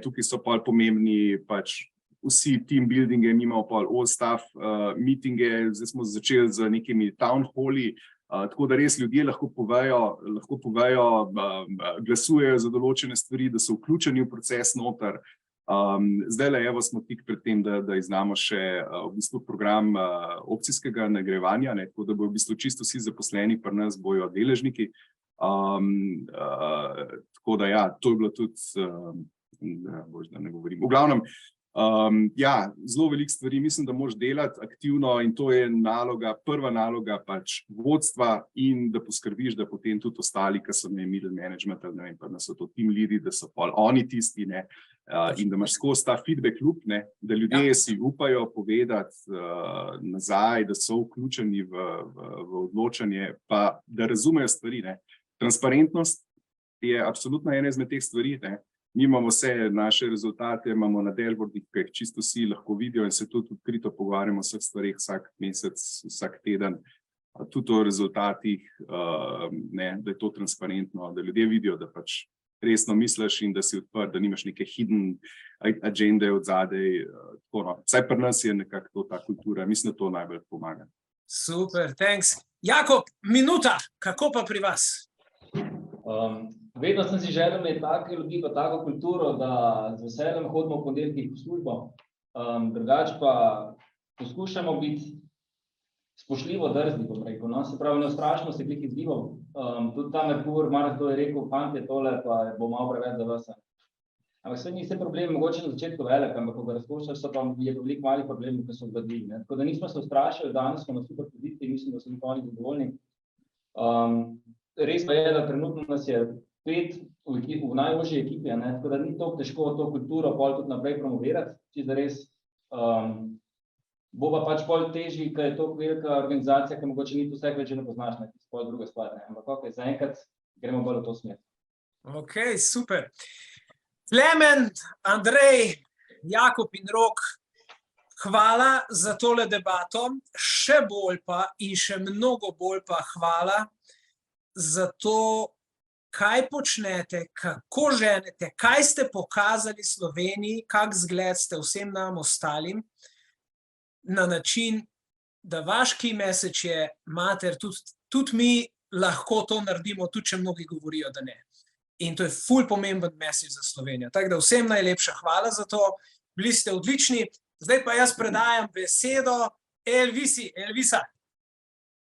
tukaj so pol pomembni pač vsi team buildinge, mi imamo pol all staff meetinge, zdaj smo začeli z nekimi town halli, tako da res ljudje lahko povejo, glasujejo za določene stvari, da so vključeni v proces noter. Zdajle evo smo tik pred tem, da izdamo še v bistvu program opcijskega nagrajevanja, tako da bojo v bistvu čisto vsi zaposleni pri nas bojo deležniki. Tako da ja, to je bilo tudi, da ne govorim. V glavnem, zelo veliko stvari mislim, da moraš delati aktivno in to je prva naloga pač vodstva in da poskrbiš, da potem tudi ostali, ki so middle management, ne vem, pa da so to team leadi, da so pol oni tisti, in da imaš skozi ta feedback loop, da ljudje si upajo povedati nazaj, da so vključeni v odločanje, pa da razumejo stvari. Transparentnost je absolutno ena izmed teh stvari, Mi imamo vse naše rezultate, imamo na dashboardih, ki jih čisto vsi lahko vidijo in se tudi odkrito pogovarjamo o vseh stvarih vsak mesec, vsak teden, tudi o rezultatih, da je to transparentno, da ljudje vidijo, da pač resno misliš in da si odprt, da nimaš neke hidden agende od zadej. Vsaj pri nas je nekako to ta kultura, mislim, da to najbolj pomaga. Super, thanks. Jakob, minuta, kako pa pri vas? Vedno sem si želel imeti take ljudi pa tako kulturo, da z veseljem hodimo v ponedeljkih v službo. Drugače pa poskušamo biti spoštljivo drzni, bom rekel. Se pravi, neustrašno se glih izzival. Tudi ta Merkur, marsikdo je rekel, fantje, tole pa bo malo preveč za vas. Ampak sve ni vse problemi, mogoče na začetku velik, ampak ko ga razkošaš, je veliko malih problemov, ki so vgradili. Tako da nismo se ustrašili, danes smo na super poziciji, mislim, da so mi oni zadovoljni. Res pa je, da trenutno nas je 5 v najožji ekipi, tako da ni toliko težko to kulturo pol tudi naprej promovirati, čisto res. Bo pa pač pol težji, ker je to velika organizacija, ki mogoče ni vseh več ne poznaš, pol druga stvar. Ampak zaenkrat gremo bolj v to smer. Ok, super. Klemen, Andrej, Jakob in Rok, hvala za tole debato, še bolj pa in še mnogo bolj pa hvala za to, kaj počnete, kako ženete, kaj ste pokazali Sloveniji, kak zgled ste vsem nam ostalim, na način, da vaš key message je, mater, tudi mi lahko to naredimo, tudi če mnogi govorijo, da ne. In to je ful pomemben message za Slovenijo. Tako da vsem najlepša hvala za to, bili ste odlični. Zdaj pa jaz predajam besedo Elvisa.